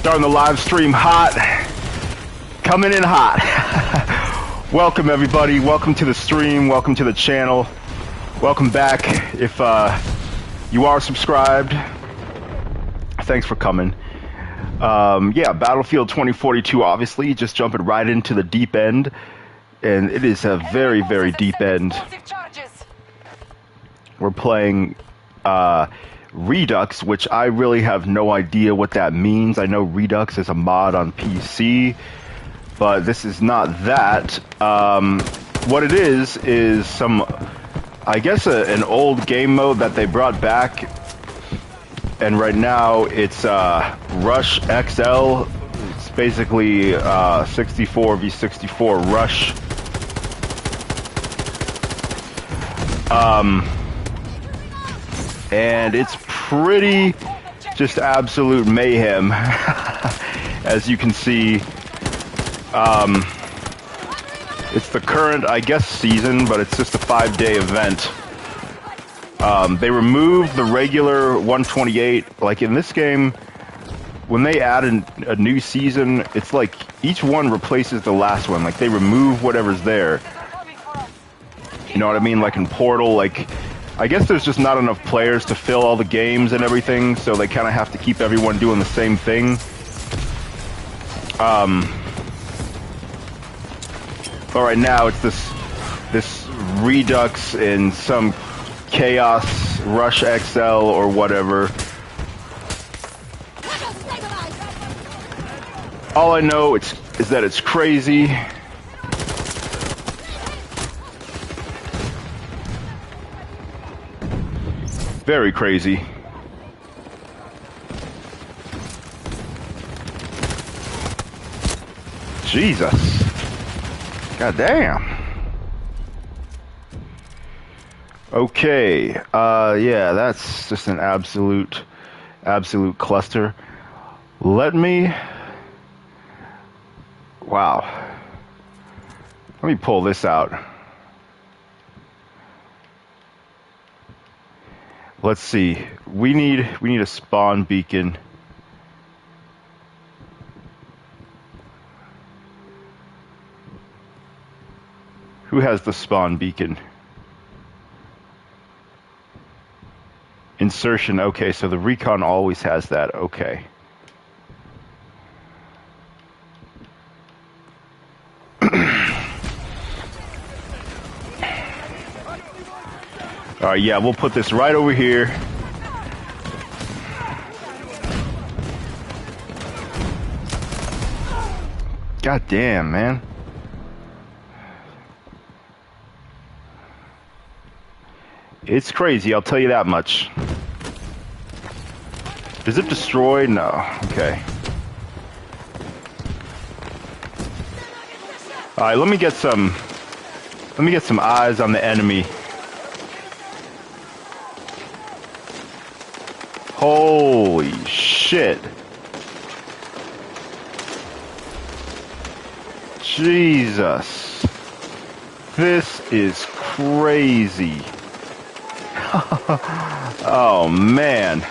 Starting the live stream hot. Coming in hot. Welcome everybody. Welcome to the stream. Welcome to the channel. Welcome back. If you are subscribed, thanks for coming. Yeah, Battlefield 2042, obviously, just jumping right into the deep end. And it is a very, very deep end. We're playing Redux, which I really have no idea what that means. I know Redux is a mod on PC, but this is not that. What it is some, I guess, an old game mode that they brought back. And right now it's Rush XL. It's basically 64 v 64 Rush. And it's pretty just absolute mayhem, as you can see. It's the current, I guess, season, but it's just a 5-day event. They removed the regular 128. Like in this game, when they add a new season, it's like each one replaces the last one. Like they remove whatever's there. You know what I mean? Like in Portal, like, I guess there's just not enough players to fill all the games and everything, so they kind of have to keep everyone doing the same thing. But right now it's this Redux in some Chaos Rush XL or whatever. All I know is that it's crazy. Very crazy. Jesus. God damn. Okay. Yeah, that's just an absolute cluster. Let me pull this out. Let's see. We need a spawn beacon. Who has the spawn beacon? Insertion. Okay, so the recon always has that. Okay. Alright, yeah, we'll put this right over here. God damn, man. It's crazy, I'll tell you that much. Is it destroyed? No. Okay. Alright, let me get some eyes on the enemy. Holy shit. Jesus. This is crazy. Oh man.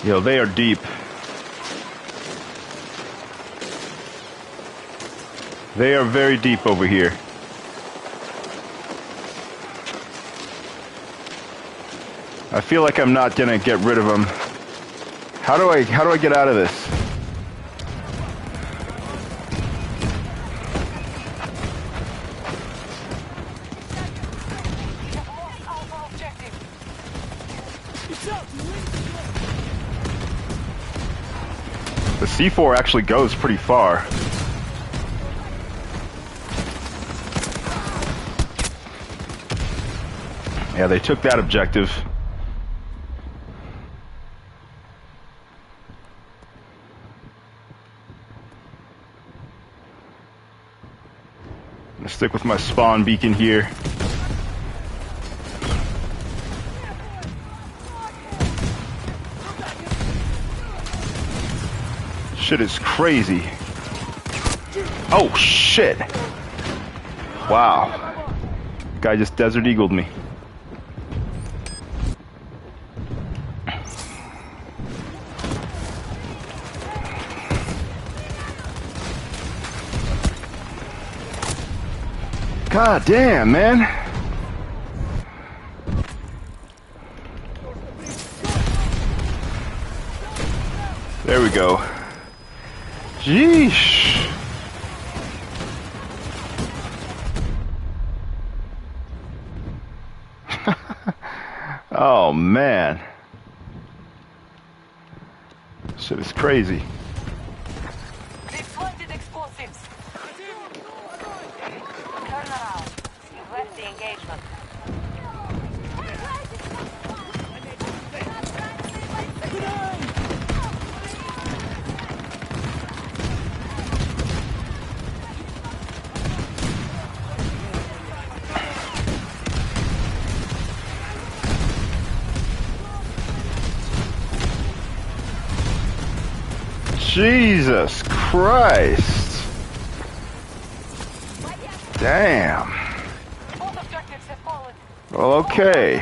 Yo, they are deep. They are very deep over here. I feel like I'm not gonna get rid of them. How do I get out of this? The C4 actually goes pretty far. Yeah, they took that objective. I'm gonna stick with my spawn beacon here. Shit is crazy. Oh shit! Wow. Guy just Desert Eagled me. God damn, man. There we go. Jeesh. Oh, man. Shit is crazy. They planted explosives. Turn around. You've left the engagement. Jesus Christ. Damn. Both objectives have fallen. Okay.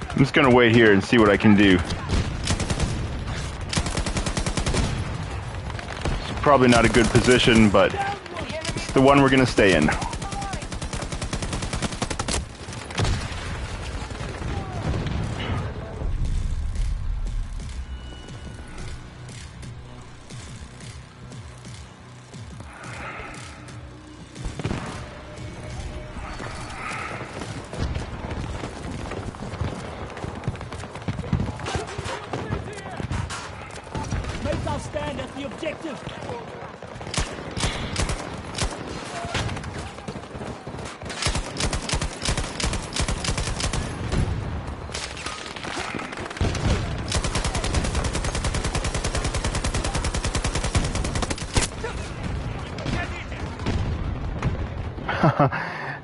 I'm just gonna wait here and see what I can do. It's probably not a good position, but it's the one we're gonna stay in. Mates, I'll stand at the objective.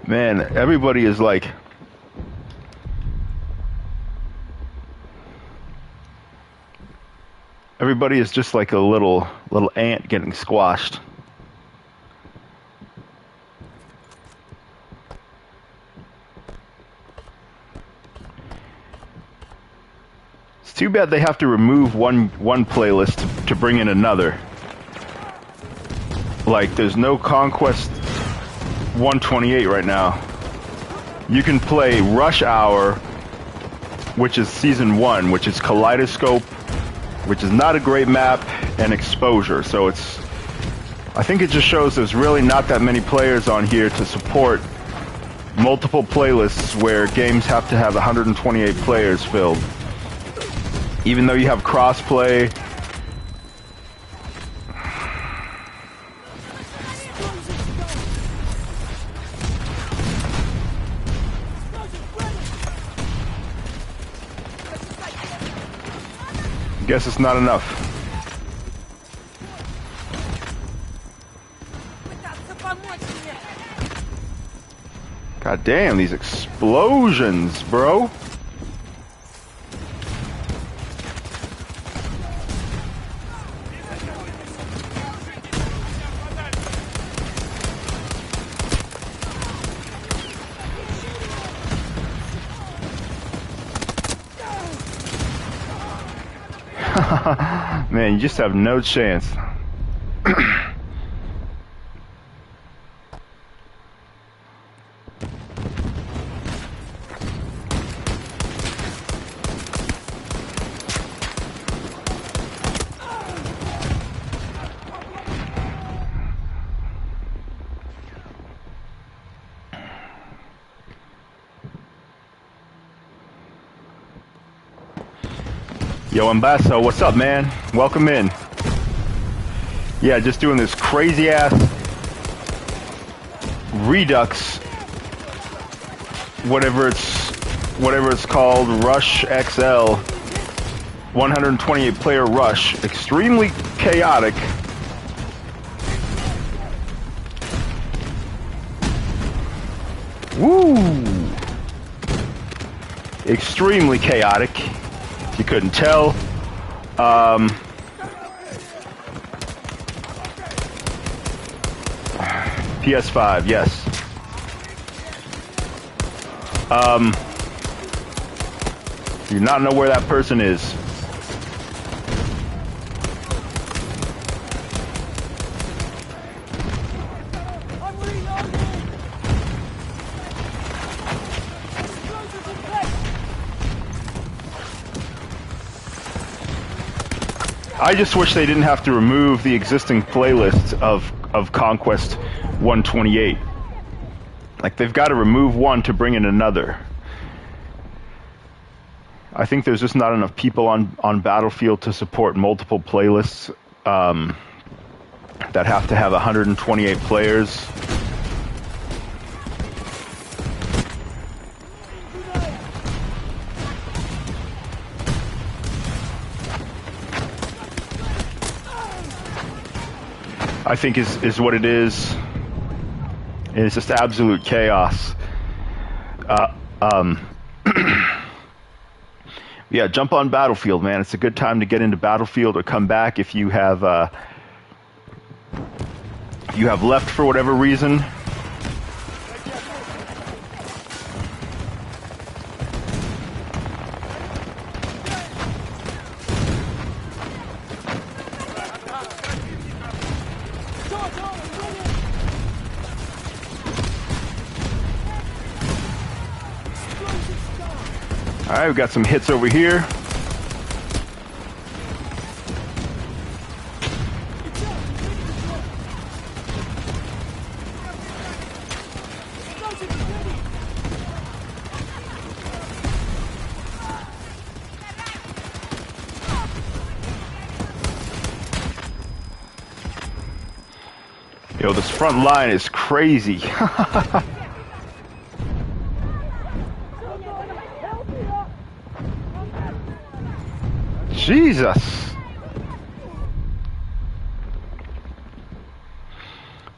Man, everybody is like... Everybody is just like a little ant getting squashed. It's too bad they have to remove one playlist to bring in another. Like, there's no Conquest 128 right now. You can play Rush Hour, which is Season 1, which is Kaleidoscope, which is not a great map, and Exposure. So it's... I think it just shows there's really not that many players on here to support multiple playlists where games have to have 128 players filled. Even though you have crossplay. Guess it's not enough. God damn, these explosions, bro. Man, you just have no chance. Yo, Ambasso, what's up, man? Welcome in. Yeah, just doing this crazy ass Redux, whatever it's called, Rush XL, 128 player rush, extremely chaotic. Woo! Extremely chaotic. You couldn't tell. PS5, yes. You do not know where that person is. I'm reloading! Explosives in place! I just wish they didn't have to remove the existing playlist of Conquest 128. Like, they've got to remove one to bring in another. I think there's just not enough people on Battlefield to support multiple playlists that have to have 128 players. I think is what it is. And it's just absolute chaos. Yeah, jump on Battlefield, man. It's a good time to get into Battlefield or come back if you have left for whatever reason. Alright, we've got some hits over here. Yo, this front line is crazy. Jesus!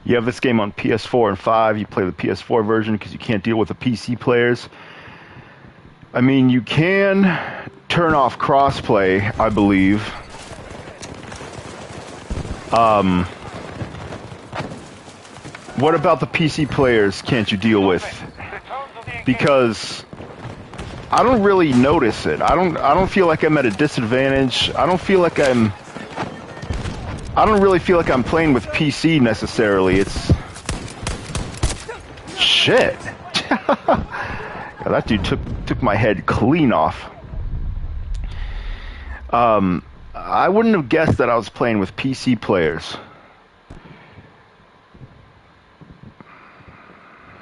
You have this game on PS4 and 5, you play the PS4 version because you can't deal with the PC players. I mean, you can turn off crossplay, I believe. What about the PC players can't you deal with? Because I don't really notice it. I don't feel like I'm at a disadvantage. I don't really feel like I'm playing with PC necessarily. It's shit. God, that dude took my head clean off. I wouldn't have guessed that I was playing with PC players.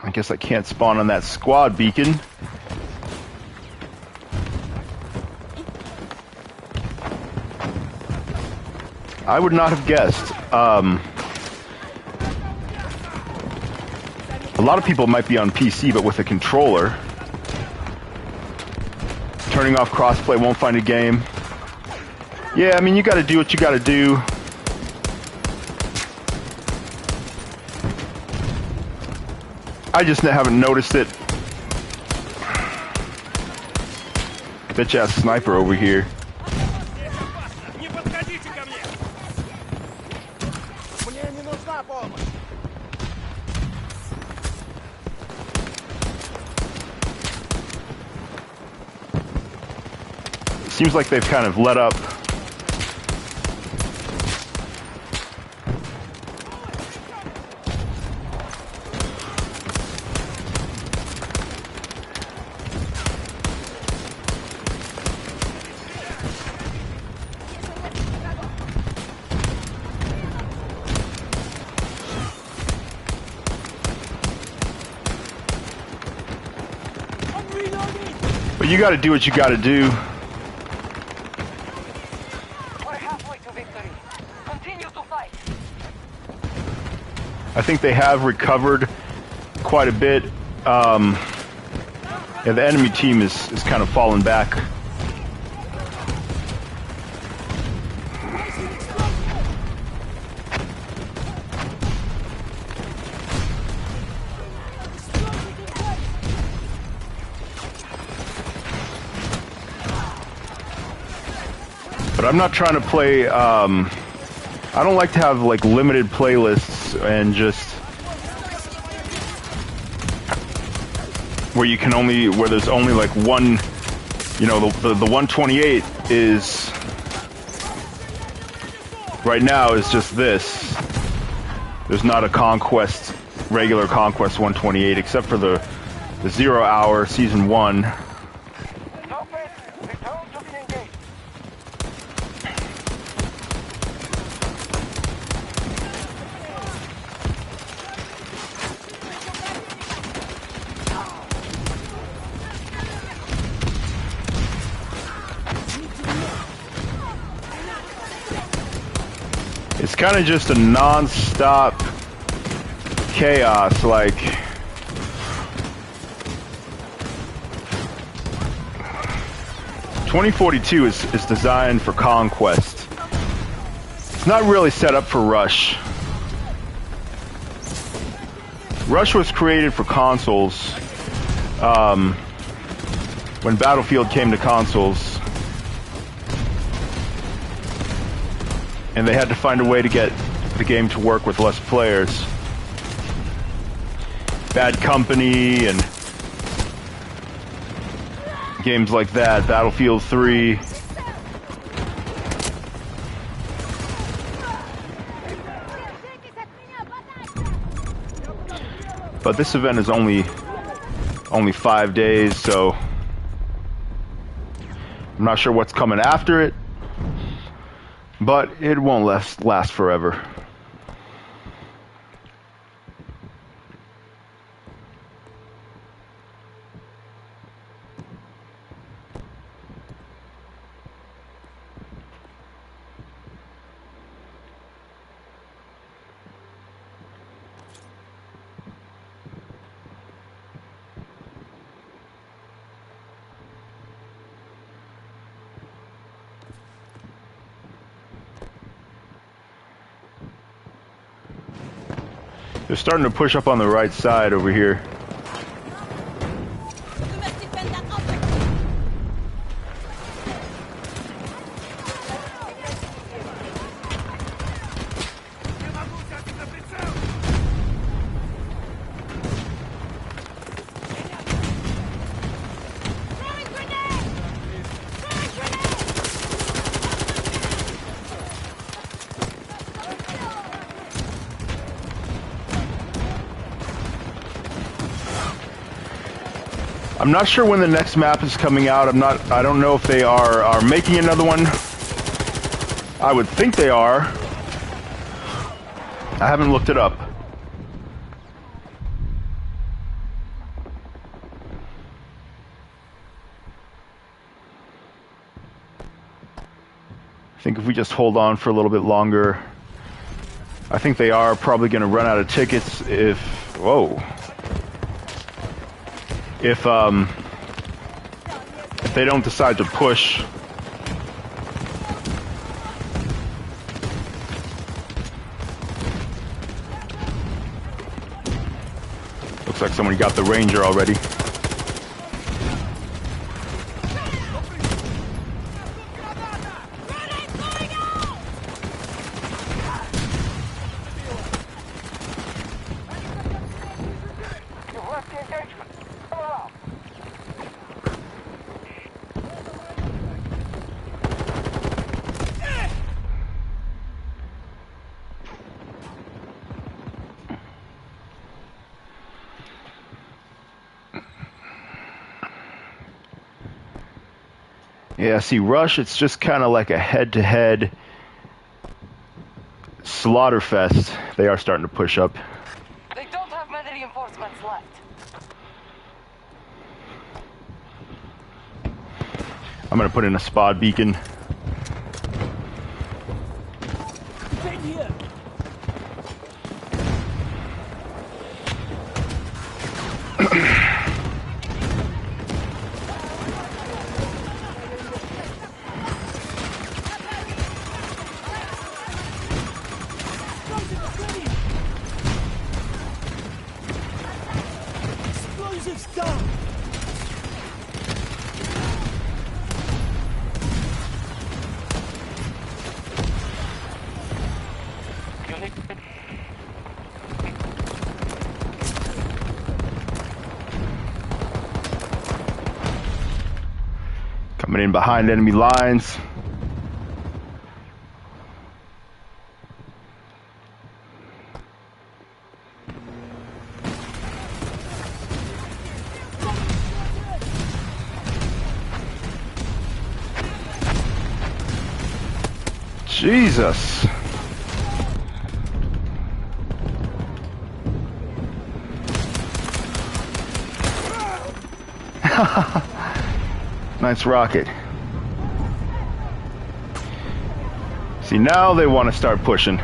I guess I can't spawn on that squad beacon. I would not have guessed. A lot of people might be on PC, but with a controller. Turning off crossplay won't find a game. Yeah, I mean, you gotta do what you gotta do. I just haven't noticed it. Bitch ass sniper over here. Seems like they've kind of let up. But you gotta do what you gotta do. I think they have recovered quite a bit. Yeah, the enemy team is kind of falling back. But I'm not trying to play, I don't like to have like limited playlists and just where there's only like one You know, the 128 is right now is just this. There's not a Conquest, regular Conquest 128, except for the 0 Hour Season 1. Stop it! Return to the engagement. It's kind of just a non-stop chaos, like 2042 is designed for Conquest. It's not really set up for Rush. Rush was created for consoles when Battlefield came to consoles. And they had to find a way to get the game to work with less players. Bad Company and games like that, Battlefield 3. But this event is only 5 days, so I'm not sure what's coming after it. But it won't last forever. They're starting to push up on the right side over here. I'm not sure when the next map is coming out. I don't know if they are making another one. I would think they are. I haven't looked it up. I think if we just hold on for a little bit longer, I think they are probably going to run out of tickets if... Whoa. If they don't decide to push. Looks like somebody got the Ranger already. You've left the engagement. Come on. Yeah, see, Rush, it's just kind of like a head-to-head slaughter fest. They are starting to push up. They don't have many reinforcements left. I'm going to put in a spot beacon. Get here. Explosives down. Coming in behind enemy lines. Jesus. Nice rocket. See, now they want to start pushing.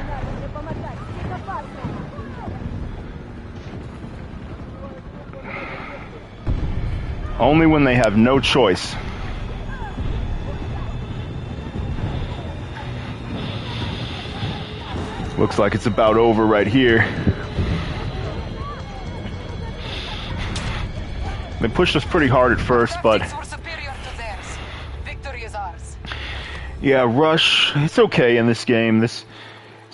Only when they have no choice. Looks like it's about over right here. They pushed us pretty hard at first, but yeah, Rush, it's okay in this game. This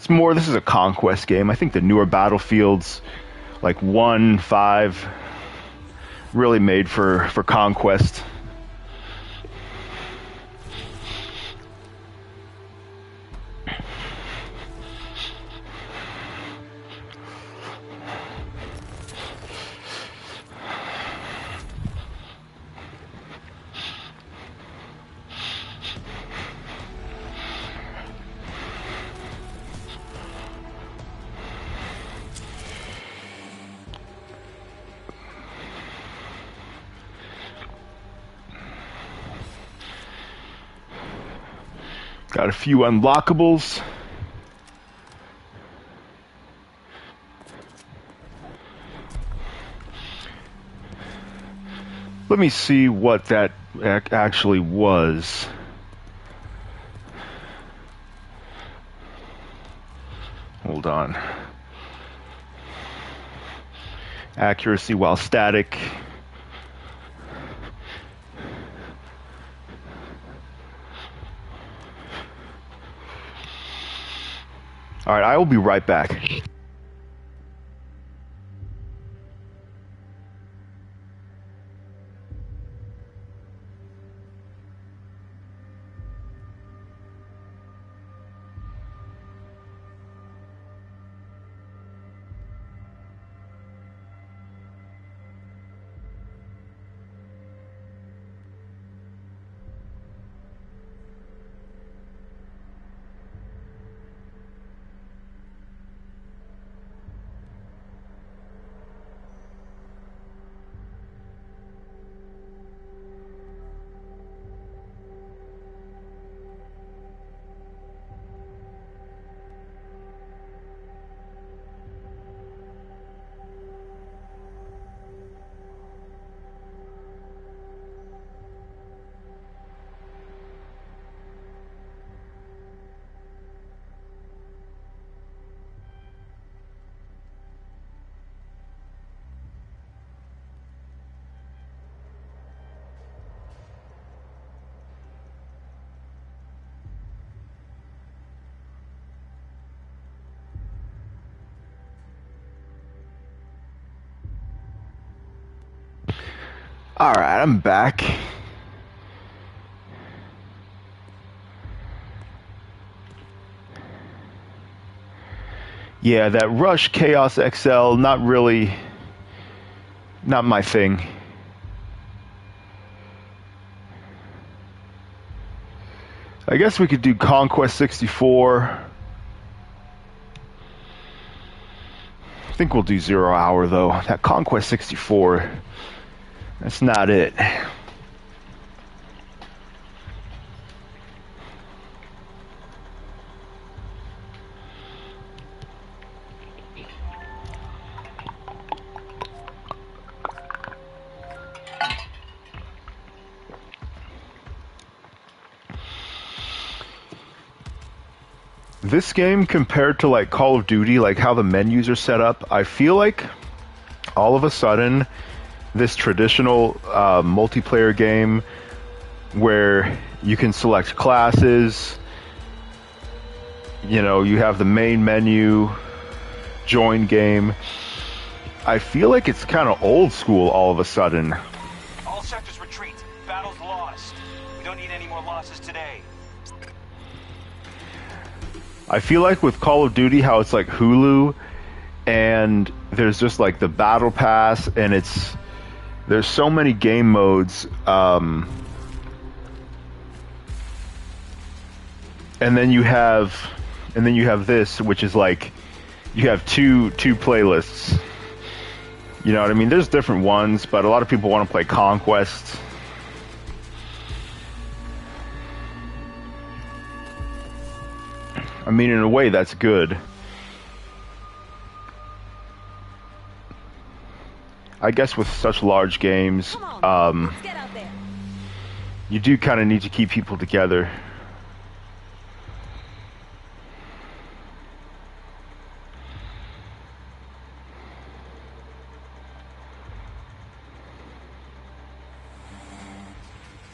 is a conquest game. I think the newer Battlefields, like 1, 5, really made for conquest. Got a few unlockables. Let me see what that actually was. Hold on. Accuracy while static. All right, I will be right back. All right, I'm back. Yeah, that Rush Chaos XL, not my thing. I guess we could do Conquest 64. I think we'll do 0 Hour though. That Conquest 64, that's not it. This game, compared to like Call of Duty, like how the menus are set up, I feel like all of a sudden this traditional multiplayer game where you can select classes, you know, you have the main menu, join game, I feel like it's kind of old school all of a sudden. All sectors retreat. Battle's lost. We don't need losses today. I feel like with Call of Duty, how it's like Hulu, and there's just like the Battle Pass, and there's so many game modes, and then you have this, which is like you have two playlists. You know what I mean? There's different ones, but a lot of people want to play Conquest. I mean, in a way, that's good. I guess with such large games, Let's get out there. you do kind of need to keep people together.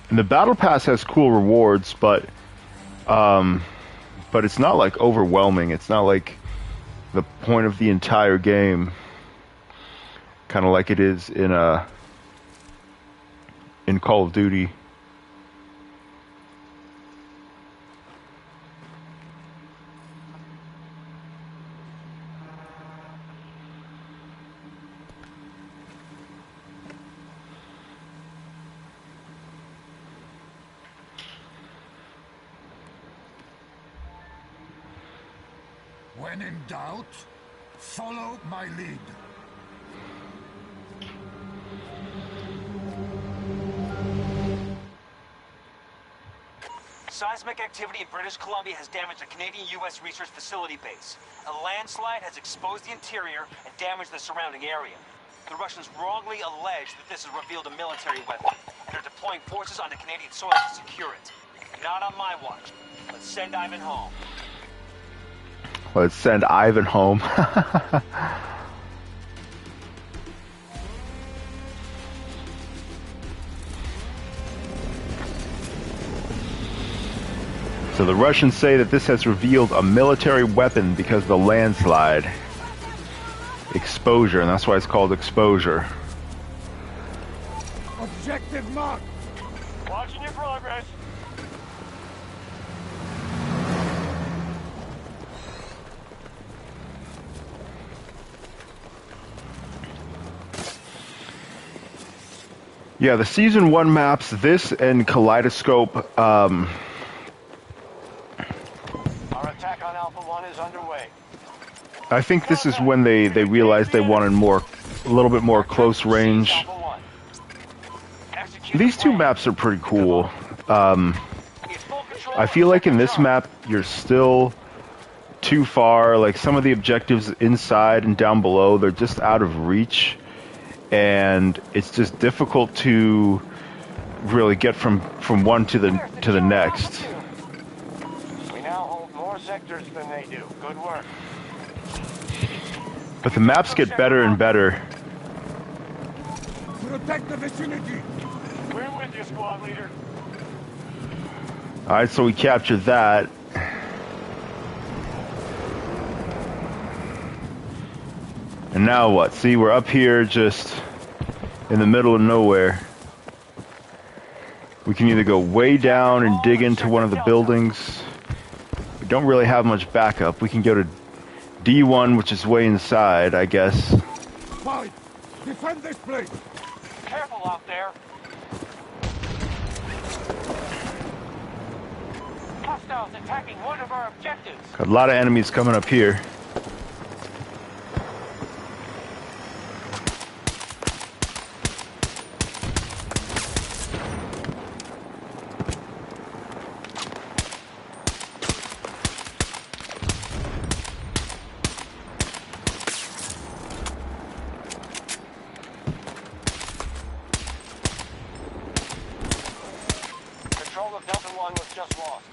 And the Battle Pass has cool rewards, but it's not like overwhelming. It's not like the point of the entire game, kind of like it is in Call of Duty. When in doubt, follow my lead. Seismic activity in British Columbia has damaged a Canadian-U.S. research facility base. A landslide has exposed the interior and damaged the surrounding area. The Russians wrongly allege that this has revealed a military weapon, and are deploying forces onto Canadian soil to secure it. Not on my watch. Let's send Ivan home. Let's send Ivan home. So the Russians say that this has revealed a military weapon because of the landslide. Exposure, and that's why it's called exposure. Objective mark. Watching your progress. Yeah, the Season 1 maps, this and Kaleidoscope, Our attack on Alpha 1 is underway. I think this is when they realized they wanted a little bit more close range. Alpha 1. Execute These the two plan. maps are pretty cool. It's full control I of feel like in Sector this Charlie. map, you're still too far. Like some of the objectives inside and down below, they're just out of reach. And it's just difficult to really get from one to the next. We now hold more sectors than they do. Good work. But the maps get better and better. Protect the vicinity. We're with you, squad leader. Alright, so we captured that. And now what? See, we're up here just in the middle of nowhere. We can either go way down and dig into one of the buildings. We don't really have much backup. We can go to D1, which is way inside, I guess. Fight. Defend this place. Careful out there. Hostiles attacking one of our objectives. Got a lot of enemies coming up here. Control of Delta 1 was just lost.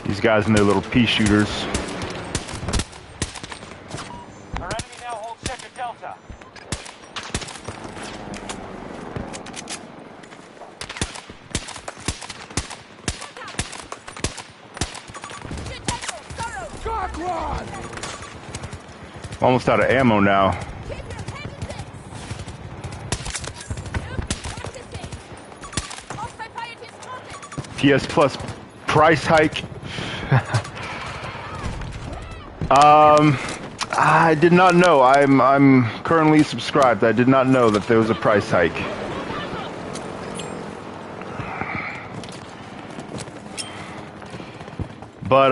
These guys and their little pea shooters. Our enemy now holds Sector Delta. God run! Almost out of ammo now. PS Plus price hike. I did not know. I'm currently subscribed. I did not know that there was a price hike. But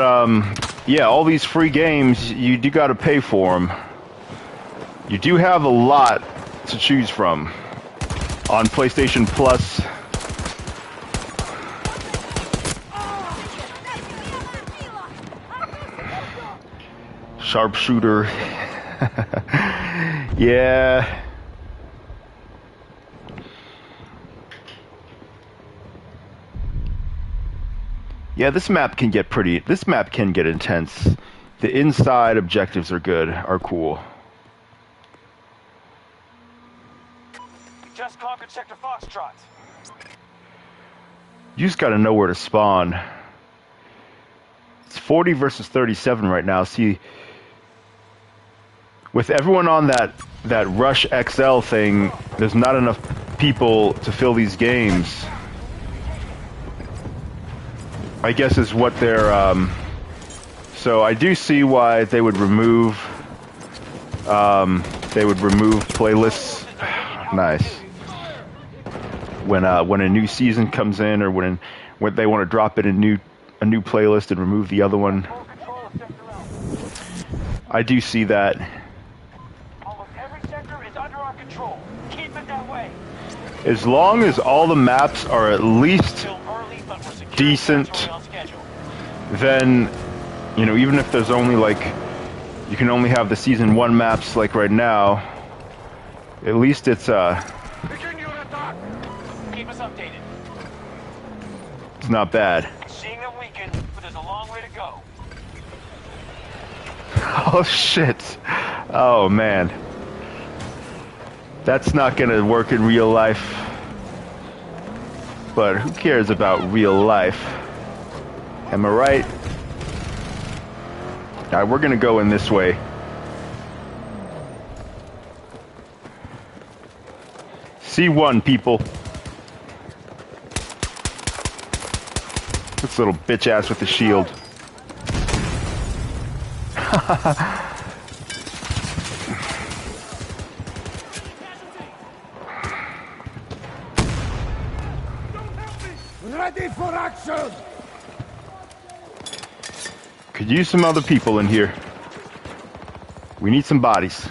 yeah, all these free games, you do got to pay for them. You do have a lot to choose from on PlayStation Plus. Sharpshooter. Yeah. Yeah, this map can get intense. The inside objectives are good, are cool. Just conquered Sector Foxtrot. You just gotta know where to spawn. It's 40 versus 37 right now. See, with everyone on that Rush XL thing, there's not enough people to fill these games. I guess is what they're, so I do see why they would remove playlists. Nice. When a new season comes in, or when they want to drop it in a new playlist and remove the other one. I do see that. Almost every sector is under our control. Keep it that way. As long as all the maps are at least decent, then, you know, even if there's only like, you can only have the season 1 maps like right now, at least it's Keep us updated. It's not bad. Seeing them weaken, but there's a long way to go. Oh shit. Oh man. That's not gonna work in real life. But who cares about real life? Am I right? Alright, we're gonna go in this way. C1, people. This little bitch ass with the shield. Ready for action! Could use some other people in here. We need some bodies.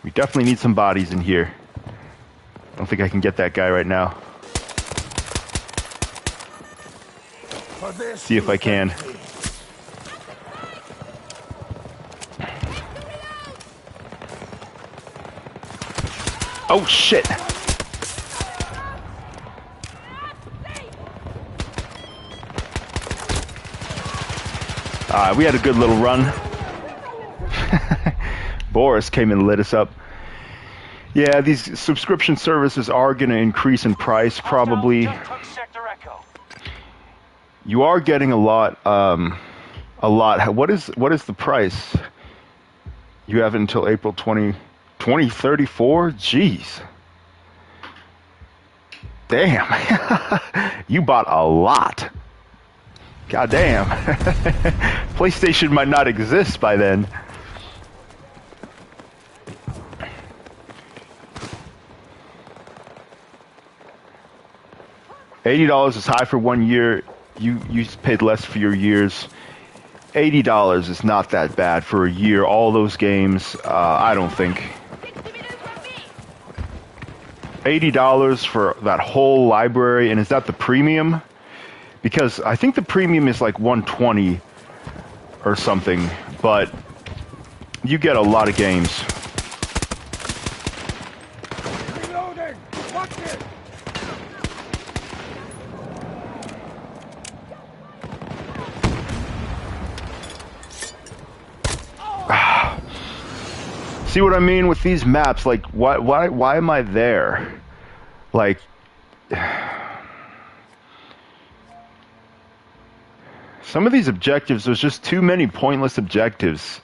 We definitely need some bodies in here. I don't think I can get that guy right now. See if I can. Oh shit! We had a good little run. Boris came and lit us up. Yeah, these subscription services are going to increase in price, probably. You are getting a lot. What is the price? You have until April 2034? Jeez. Damn. You bought a lot. God damn. PlayStation might not exist by then. $80 is high for 1 year. You paid less for your years. $80 is not that bad for a year. All those games, I don't think. $80 for that whole library, and is that the premium? Because I think the premium is like $120 or something, but you get a lot of games. Reloading! Watch it! See what I mean with these maps? Like, why am I there? Like, some of these objectives, there's just too many pointless objectives.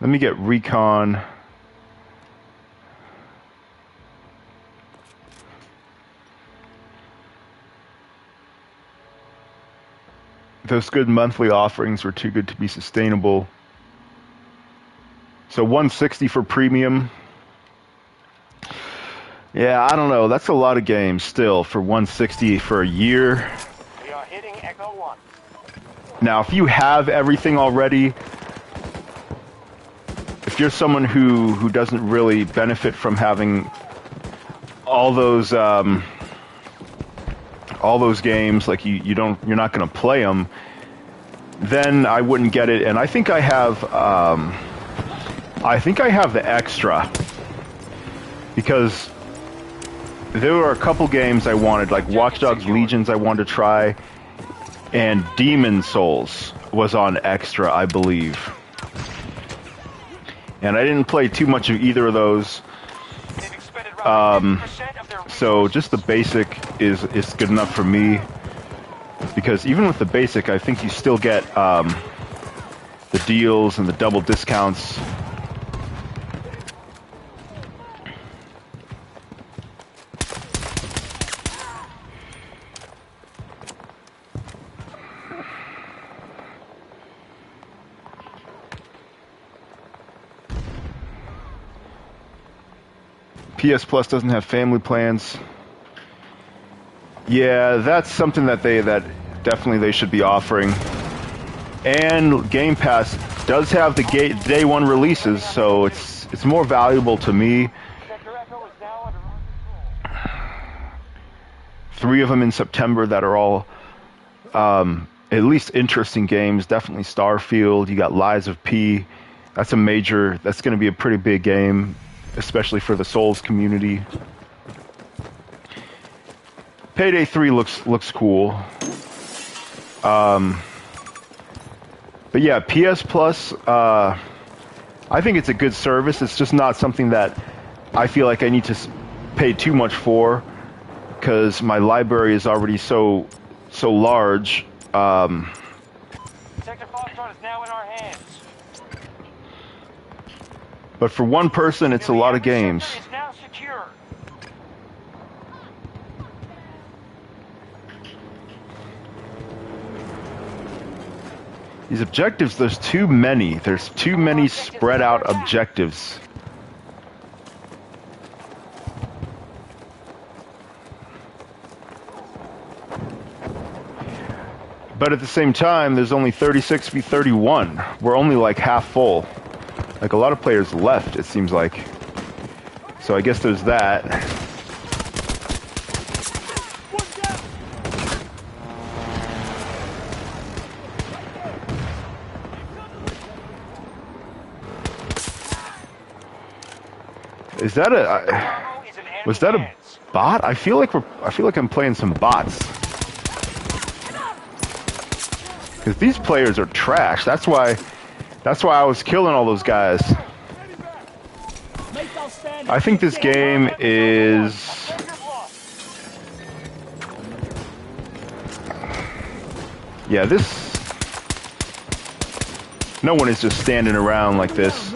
Let me get recon. Those good monthly offerings were too good to be sustainable. So 160 for premium. Yeah, I don't know. That's a lot of games still for 160 for a year. We are hitting Echo 1. Now, if you have everything already, if you're someone who doesn't really benefit from having all those games, like you're not going to play them, then I wouldn't get it. And I think I have the extra, because there were a couple games I wanted, like Watch Dogs Legions I wanted to try, and Demon Souls was on extra, I believe. And I didn't play too much of either of those. So just the basic is good enough for me, because even with the basic, I think you still get the deals and the double discounts. PS Plus doesn't have family plans. Yeah, that's something that definitely they should be offering. And Game Pass does have the day one releases, so it's more valuable to me. Sector Echo is now under our control. 3 of them in September that are all at least interesting games. Definitely Starfield. You got Lies of P. That's going to be a pretty big game, especially for the Souls community. Payday 3 looks cool. But yeah, PS Plus, I think it's a good service. It's just not something that I feel like I need to pay too much for, because my library is already so large. Sector Foxtrot is now in our hands. But for one person, it's a lot of games. Sector is now secure. These objectives, there's too many. There's too many spread out objectives. But at the same time, there's only 36 v 31. We're only like half full. Like, a lot of players left, it seems like. So I guess there's that. Is that was that a bot? I feel like I'm playing some bots. Because these players are trash. That's why I was killing all those guys. I think this game is... Yeah, no one is just standing around like this.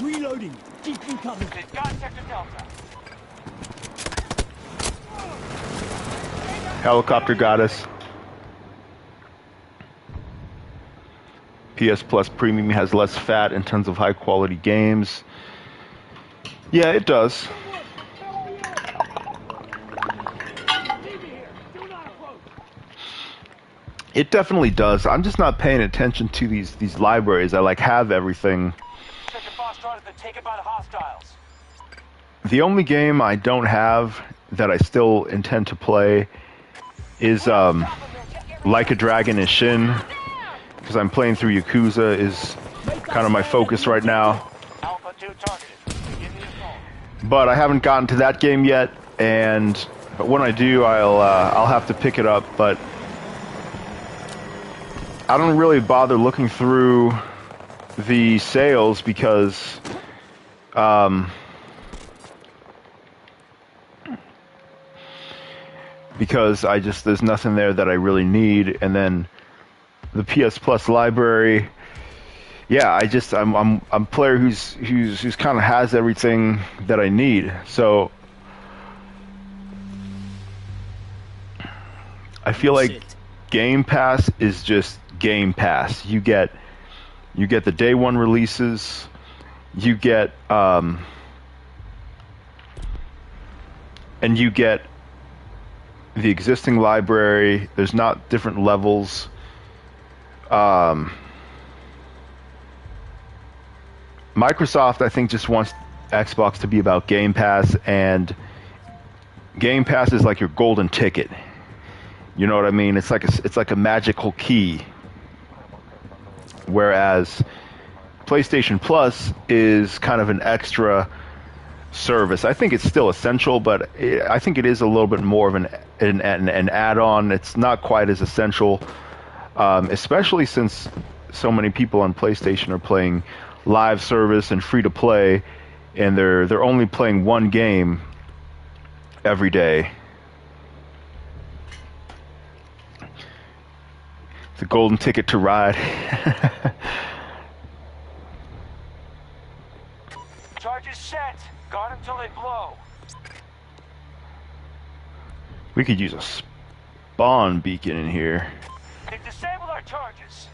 Reloading. Keep me covered. They've got Sector Delta. Helicopter got us. PS Plus Premium has less fat in terms of high quality games. Yeah, it does. It definitely does. I'm just not paying attention to these libraries. I like have everything. Sector Foxtrot has been taken by the hostiles. The only game I don't have that I still intend to play is Like a Dragon and Shin, because I'm playing through Yakuza is kind of my focus right now. Alpha 2 targeted. Begin the assault. But I haven't gotten to that game yet, but when I do, I'll have to pick it up. But I don't really bother looking through the sales because because there's nothing there that I really need. And then the PS Plus library, yeah, I'm a player who's kind of has everything that I need. So I feel like Game Pass is just Game Pass. You get the day one releases, you get and you get the existing library. There's not different levels. Microsoft, I think, just wants Xbox to be about Game Pass, and Game Pass is like your golden ticket. You know what I mean? It's like a magical key. Whereas PlayStation Plus is kind of an extra service. I think it's still essential, but I think it is a little bit more of an add-on. It's not quite as essential, especially since so many people on PlayStation are playing live service and free to play, and they're only playing one game every day. It's a golden ticket to ride. Charges set. Guard them till they blow. We could use a spawn beacon in here. They've disabled our charges.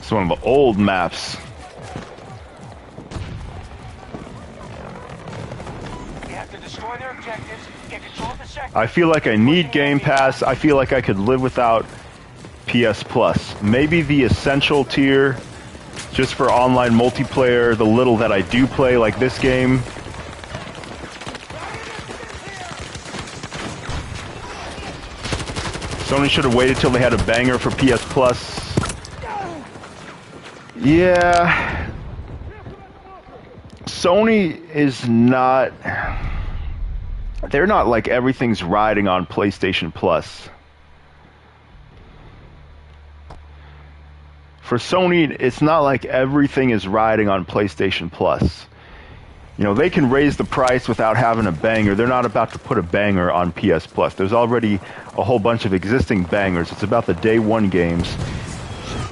It's one of the old maps. We have to destroy their objectives, get control of the sector. I feel like I need Game Pass. I feel like I could live without PS Plus. Maybe the essential tier, just for online multiplayer, the little that I do play, like this game. Sony should have waited till they had a banger for PS Plus. Yeah. Sony is not... They're not like everything's riding on PlayStation Plus. For Sony, it's not like everything is riding on PlayStation Plus. You know, they can raise the price without having a banger. They're not about to put a banger on PS Plus. There's already a whole bunch of existing bangers. It's about the day one games.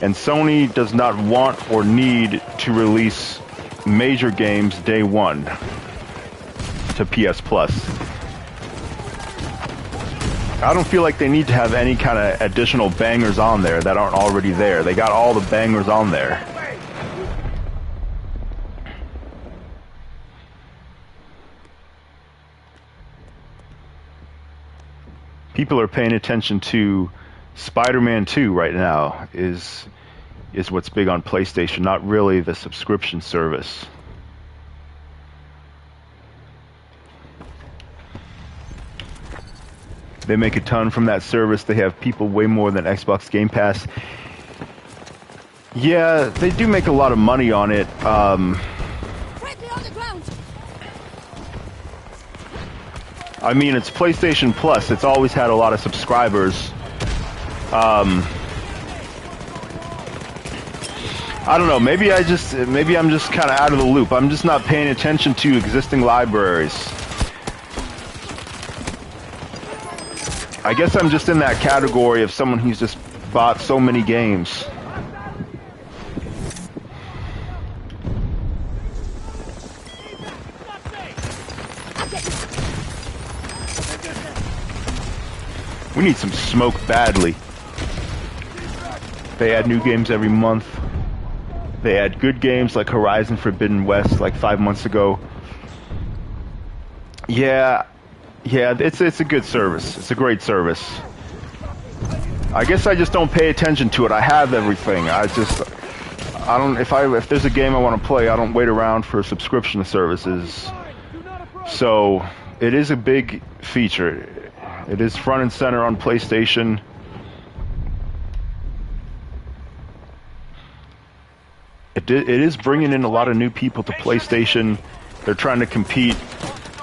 And Sony does not want or need to release major games day one to PS Plus. I don't feel like they need to have any kind of additional bangers on there that aren't already there. They got all the bangers on there. People are paying attention to Spider-Man 2 right now is what's big on PlayStation, not really the subscription service. They make a ton from that service. They have people way more than Xbox Game Pass. Yeah, they do make a lot of money on it. I mean, it's PlayStation Plus. It's always had a lot of subscribers. I don't know. Maybe I'm just kind of out of the loop. I'm just not paying attention to existing libraries. I guess I'm just in that category of someone who's just bought so many games. We need some smoke badly. They add new games every month. They add good games like Horizon Forbidden West like 5 months ago. Yeah, it's a good service. It's a great service. I guess I just don't pay attention to it. I have everything. If there's a game I want to play, I don't wait around for subscription services. So it is a big feature. It is front and center on PlayStation. It is bringing in a lot of new people to PlayStation. They're trying to compete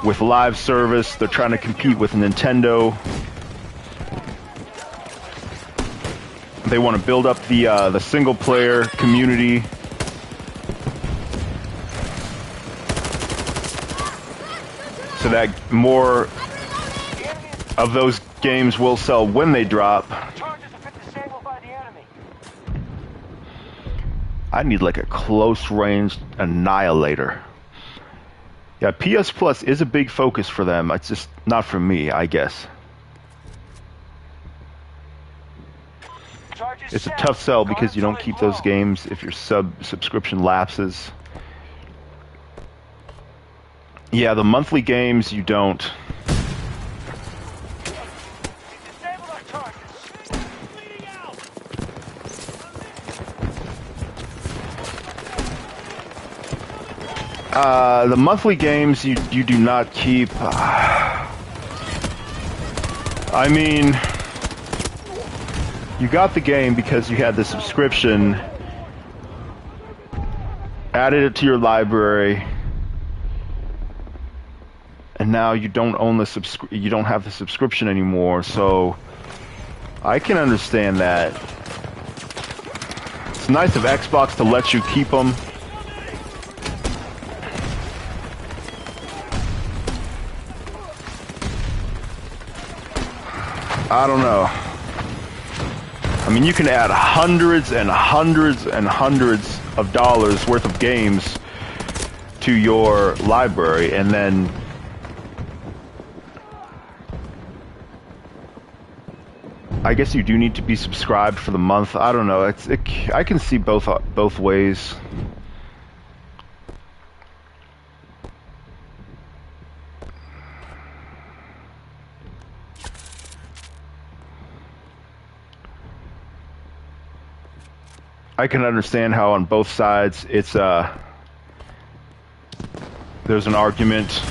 with live service. They're trying to compete with Nintendo. They want to build up the single player community. so that more of those games will sell when they drop. Charges have been disabled by the enemy. I need like a close-range annihilator. Yeah, PS Plus is a big focus for them. It's just not for me, I guess. Charges It's a set. tough sell Guard because you don't until keep they those blow. games if your subscription lapses. Yeah, the monthly games you don't. Disable our charges. Bleeding out! The monthly games you do not keep. I mean, you got the game because you had the subscription, added it to your library, and now you don't own the you don't have the subscription anymore. So I can understand that. It's nice of Xbox to let you keep them. I don't know. I mean, you can add hundreds and hundreds and hundreds of dollars worth of games to your library, and then I guess you do need to be subscribed for the month. I don't know. I can see both ways. I can understand how on both sides it's there's an argument.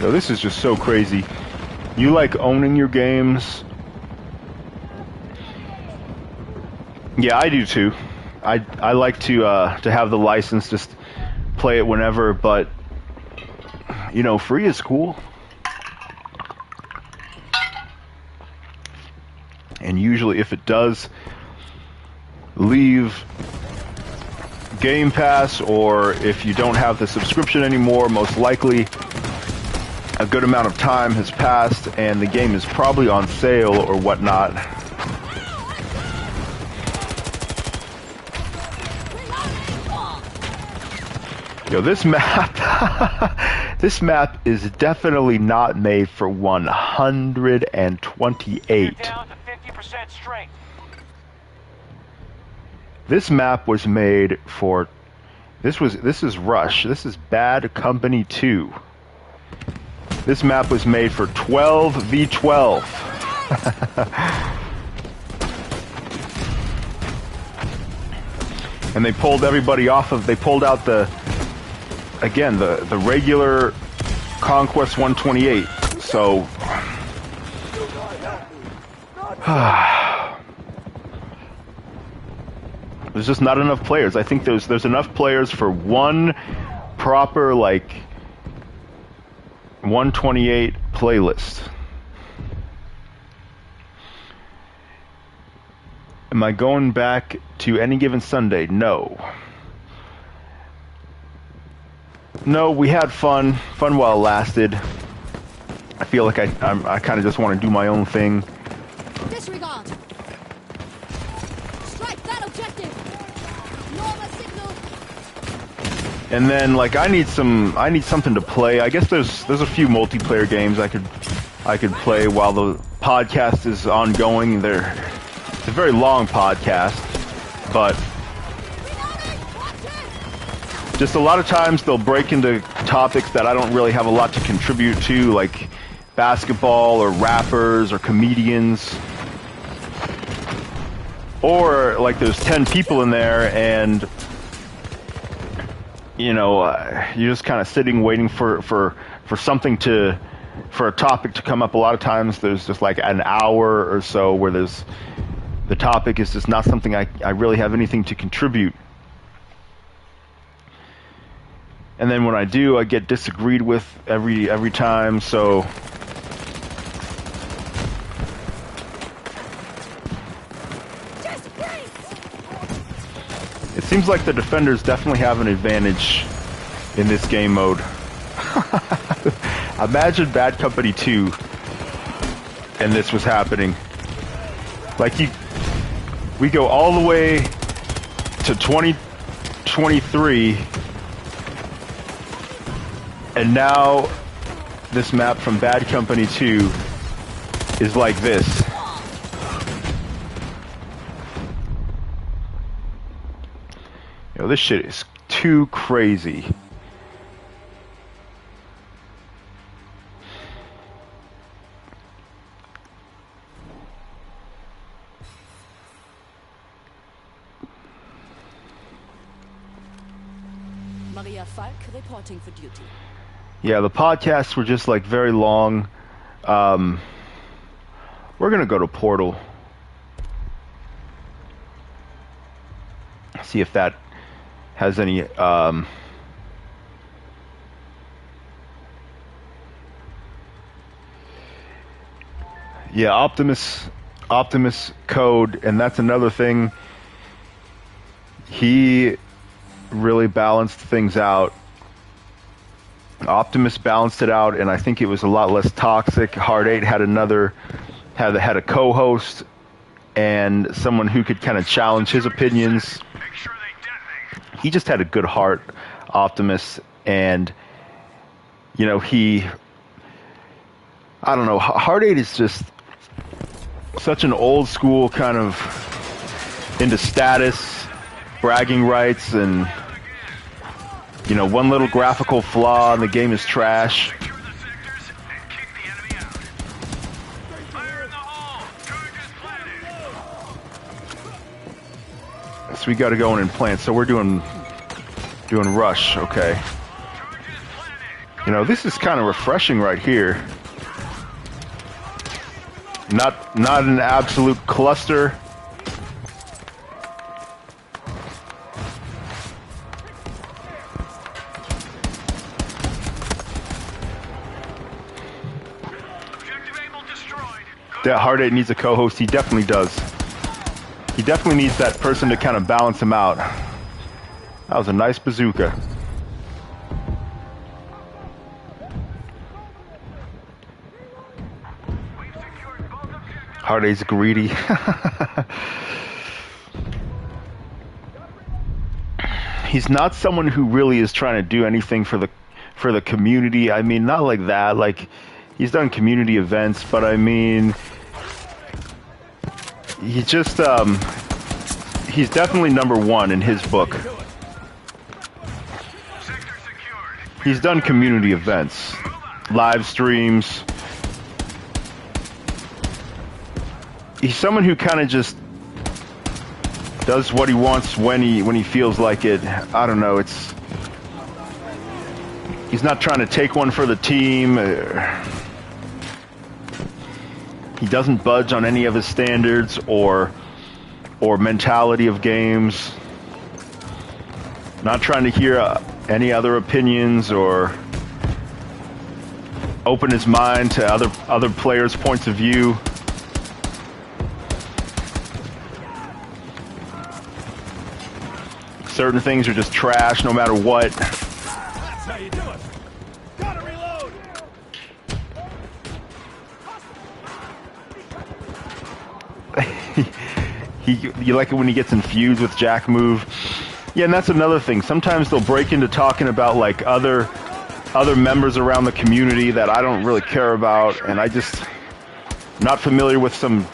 No, this is just so crazy. You like owning your games? Yeah, I do too. I like to have the license, just play it whenever, but you know, free is cool. And usually if it does leave Game Pass, or if you don't have the subscription anymore, most likely a good amount of time has passed and the game is probably on sale or whatnot. Yo, this map, this map is definitely not made for 128. You're down to 50% strength. This map was made for, this is Rush. This is Bad Company 2. This map was made for 12v12. And they pulled everybody off of, they pulled out the, again, the regular Conquest 128. So there's just not enough players. I think there's enough players for one proper like 128 playlist. Am I going back to Any Given Sunday? No. No, we had fun while it lasted. I feel like I kind of just want to do my own thing. Disregard. Strike that objective. Normal signal. And then like I need something to play. I guess there's a few multiplayer games I could play while the podcast is ongoing. It's a very long podcast, but just a lot of times they'll break into topics that I don't really have a lot to contribute to, like basketball or rappers or comedians. Or like there's 10 people in there and you know, you're just kind of sitting waiting for something for a topic to come up. A lot of times there's just like an hour or so where the topic is just not something I really have anything to contribute. And then when I do, I get disagreed with every time, so Seems like the defenders definitely have an advantage in this game mode. Imagine Bad Company 2 and this was happening. Like we go all the way to 2023 and now this map from Bad Company 2 is like this. Yo, this shit is too crazy. Maria Falk reporting for duty. Yeah, the podcasts were just like very long. We're gonna go to Portal. See if that has any yeah, Optimus code, and that's another thing. He really balanced things out. Optimus balanced it out, and I think it was a lot less toxic. Hard 8 had had a co-host and someone who could kind of challenge his opinions. He just had a good heart, Optimus, and you know, I don't know, Hard 8 is just such an old school kind of into status, bragging rights, and you know, one little graphical flaw and the game is trash. So we got to go in and plant. So we're doing rush, okay. You know, this is kind of refreshing right here. Not an absolute cluster. That Hard 8 needs a co-host. He definitely does. He definitely needs that person to kind of balance him out. That was a nice bazooka. Hard 8's greedy. He's not someone who really is trying to do anything for the community. I mean, not like that. Like, he's done community events, but I mean, he just he's definitely number one in his book. He's done community events, live streams. He's someone who kind of just does what he wants when he feels like it. I don't know. He's not trying to take one for the team. He doesn't budge on any of his standards or mentality of games. Not trying to hear any other opinions or open his mind to other players' points of view. Certain things are just trash no matter what. That's how you do it. Gotta reload. You like it when he gets infused with Jack move. Yeah, and that's another thing. Sometimes they'll break into talking about like other members around the community that I don't really care about, and I'm not familiar with some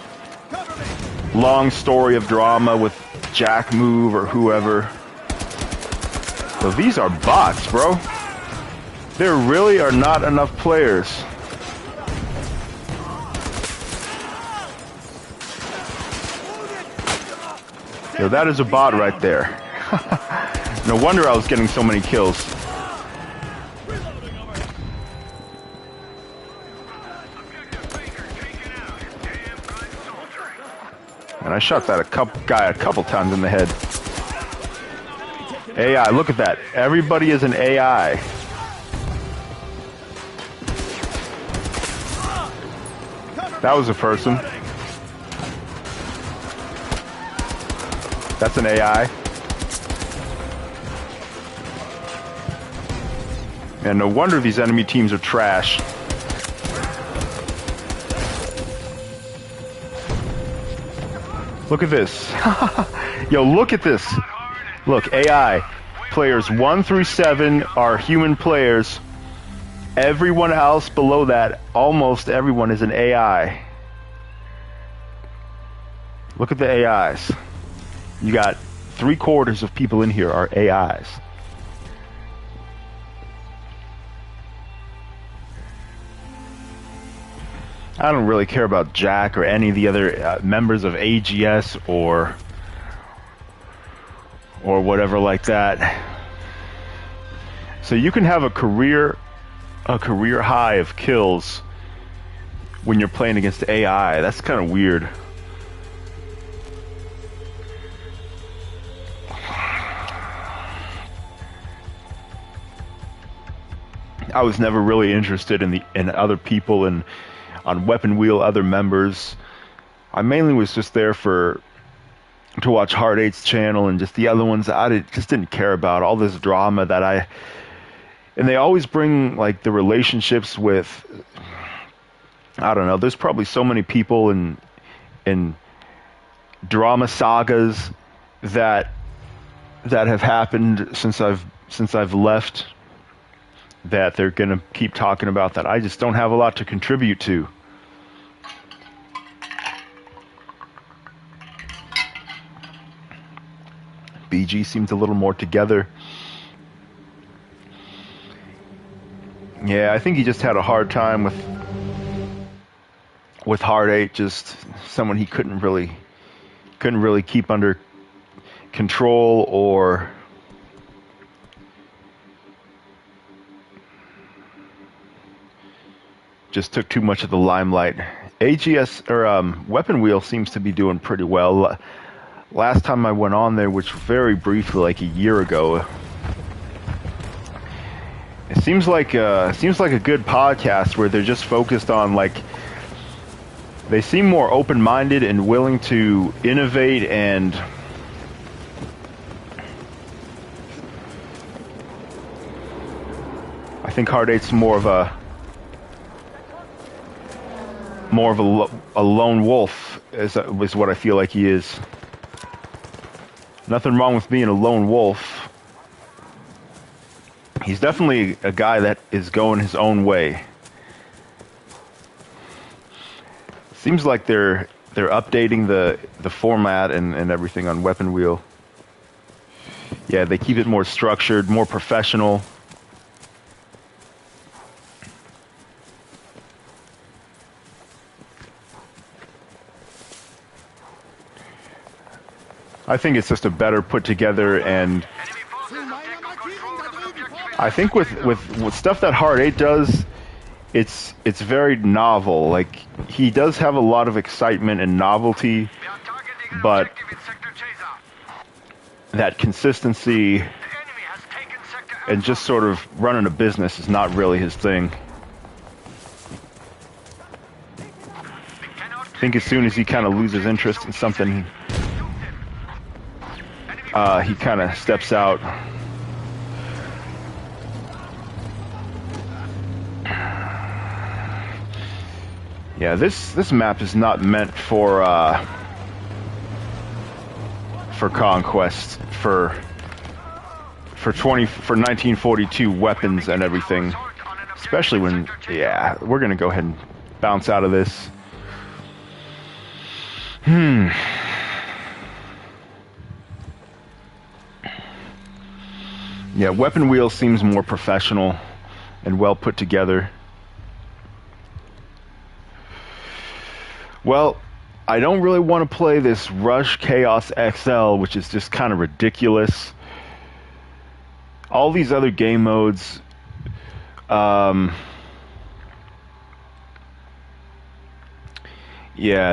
long story of drama with Jack move or whoever. So these are bots, bro. There really are not enough players. Yo, that is a bot right there. No wonder I was getting so many kills. And I shot that guy a couple times in the head. AI, look at that. Everybody is an AI. That was a person. That's an AI. And no wonder these enemy teams are trash. Look at this. Yo, look at this. Look, AI. Players 1 through 7 are human players. Everyone else below that, almost everyone, is an AI. Look at the AIs. You got 3/4 of people in here are AIs. I don't really care about Jack or any of the other members of AGS or whatever like that. So you can have a career high of kills when you're playing against AI. That's kind of weird. I was never really interested in other people and on Weapon Wheel, other members. I mainly was just there to watch Hard 8's channel, and just the other ones just didn't care about all this drama and they always bring like the relationships with, I don't know, there's probably so many people in drama sagas that have happened since I've left, that they're gonna keep talking about, that I just don't have a lot to contribute to. BG seems a little more together. Yeah, I think he just had a hard time with Hard 8, just someone he couldn't really keep under control, or just took too much of the limelight. AGS or Weapon Wheel seems to be doing pretty well. Last time I went on there, which very briefly, like a year ago, it seems like a good podcast where they're just focused on, like, they seem more open-minded and willing to innovate, and I think Hard 8's more of a lone wolf is what I feel like he is. Nothing wrong with being a lone wolf. He's definitely a guy that is going his own way. Seems like they're updating the format and everything on Weapon Wheel. Yeah, they keep it more structured, more professional. I think it's just a better put together, and I think with stuff that Hard 8 does, it's very novel. Like, he does have a lot of excitement and novelty, but that consistency and just sort of running a business is not really his thing. I think as soon as he kind of loses interest in something, he kind of steps out. Yeah, this map is not meant for conquest, for 1942 weapons and everything. Especially when, yeah, we're gonna go ahead and bounce out of this. Yeah, Weapon Wheel seems more professional and well put together. Well, I don't really want to play this Rush Chaos XL, which is just kind of ridiculous. All these other game modes, yeah,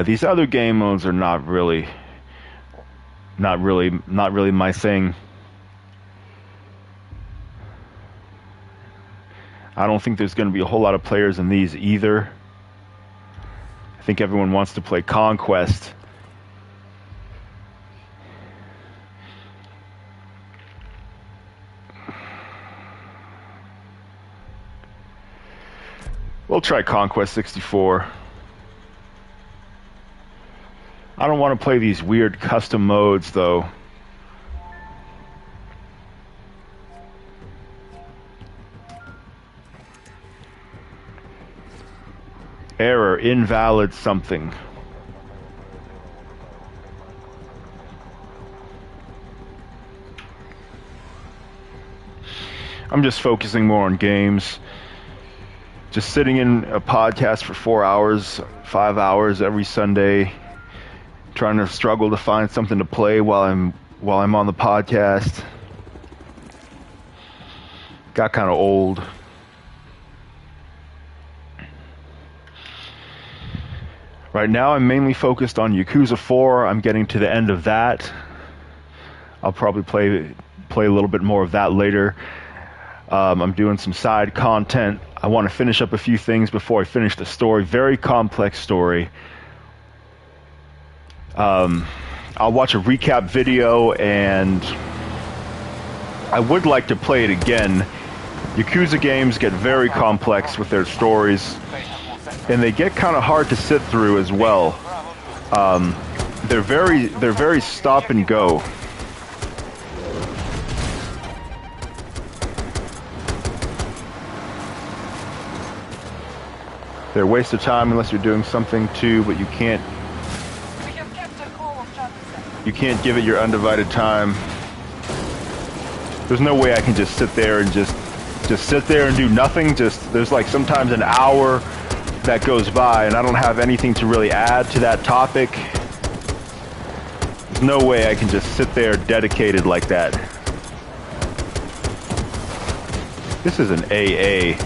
these other game modes are not really my thing. I don't think there's going to be a whole lot of players in these either. I think everyone wants to play Conquest. We'll try Conquest 64. I don't want to play these weird custom modes, though. Error, invalid something. I'm just focusing more on games. Just sitting in a podcast for 4 hours, 5 hours every Sunday, trying to struggle to find something to play while I'm on the podcast. Got kind of old. Right now I'm mainly focused on Yakuza 4. I'm getting to the end of that. I'll probably play a little bit more of that later. I'm doing some side content. I want to finish up a few things before I finish the story. Very complex story. I'll watch a recap video, and I would like to play it again. Yakuza games get very complex with their stories, and they get kind of hard to sit through as well. They're very stop and go. They're a waste of time unless you're doing something too, but you can't give it your undivided time. There's no way I can just sit there and just sit there and do nothing. There's like sometimes an hour that goes by and I don't have anything to really add to that topic. There's no way I can just sit there dedicated like that. This is an AA.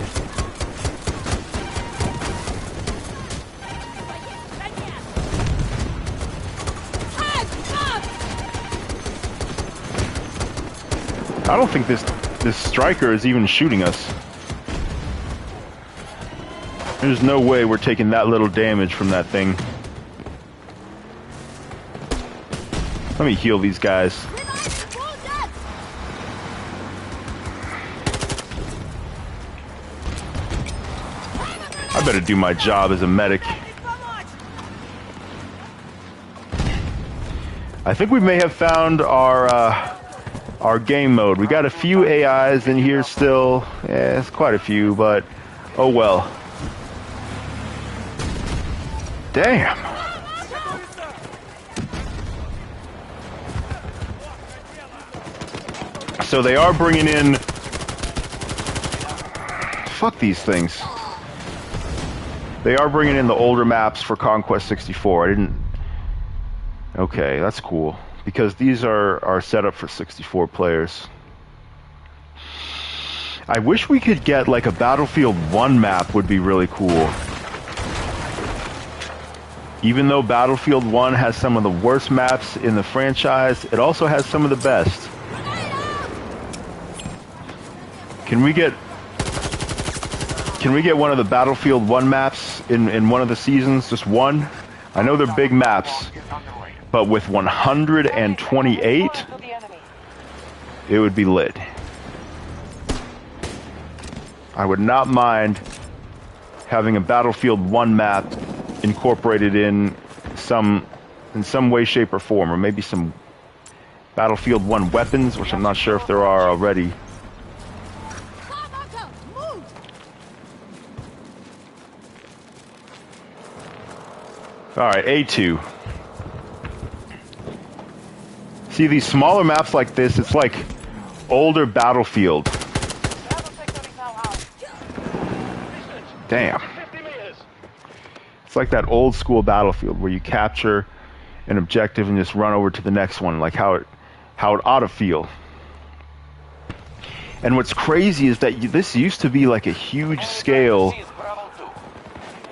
I don't think this striker is even shooting us. There's no way we're taking that little damage from that thing. Let me heal these guys. I better do my job as a medic. I think we may have found our game mode. We got a few AIs in here still. Yeah, it's quite a few, but oh well. Damn. So they are bringing in... Fuck these things. They are bringing in the older maps for Conquest 64. I didn't... Okay, that's cool. Because these are set up for 64 players. I wish we could get like a Battlefield 1 map would be really cool. Even though Battlefield 1 has some of the worst maps in the franchise, it also has some of the best. Can we get one of the Battlefield 1 maps in one of the seasons? Just one? I know they're big maps. But with 128, it would be lit. I would not mind having a Battlefield 1 map incorporated in some way, shape, or form, or maybe some Battlefield 1 weapons, which I'm not sure if there are already. Alright, A2. See, these smaller maps like this, it's like older Battlefield. Damn. It's like that old school Battlefield where you capture an objective and just run over to the next one, like how it ought to feel. And what's crazy is that this used to be like a huge scale.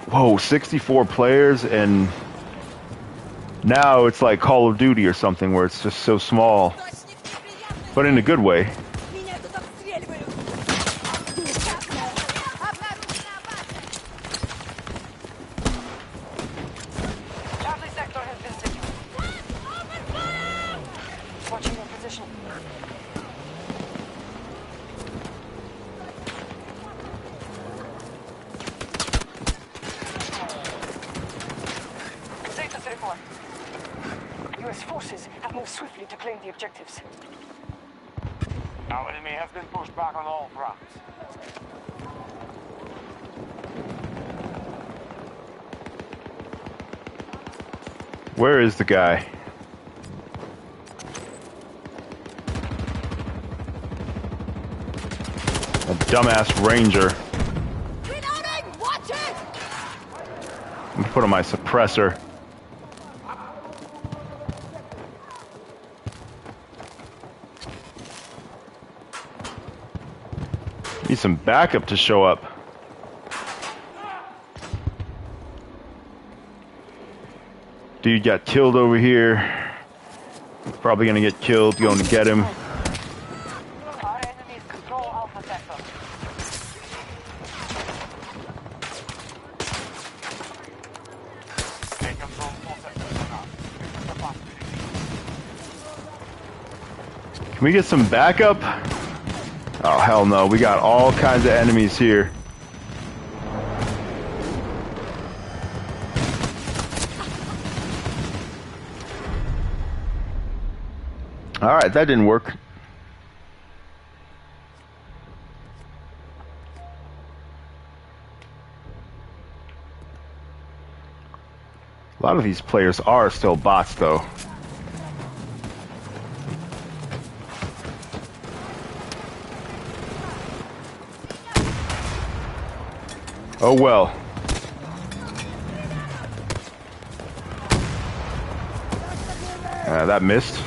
Whoa, 64 players, and now it's like Call of Duty or something where it's just so small, but in a good way. swiftly to claim the objectives. Our enemy has been pushed back on all fronts. Where is the guy? A dumbass ranger. Reloading! Watch it! Let me put on my suppressor. Need some backup to show up. Dude got killed over here. Probably gonna get killed. Going to get him. Our enemies control Alpha Sector. They control all sectors now. This is the boss. Can we get some backup? Oh, hell no. We got all kinds of enemies here. Alright, that didn't work. A lot of these players are still bots, though. Oh well. That missed.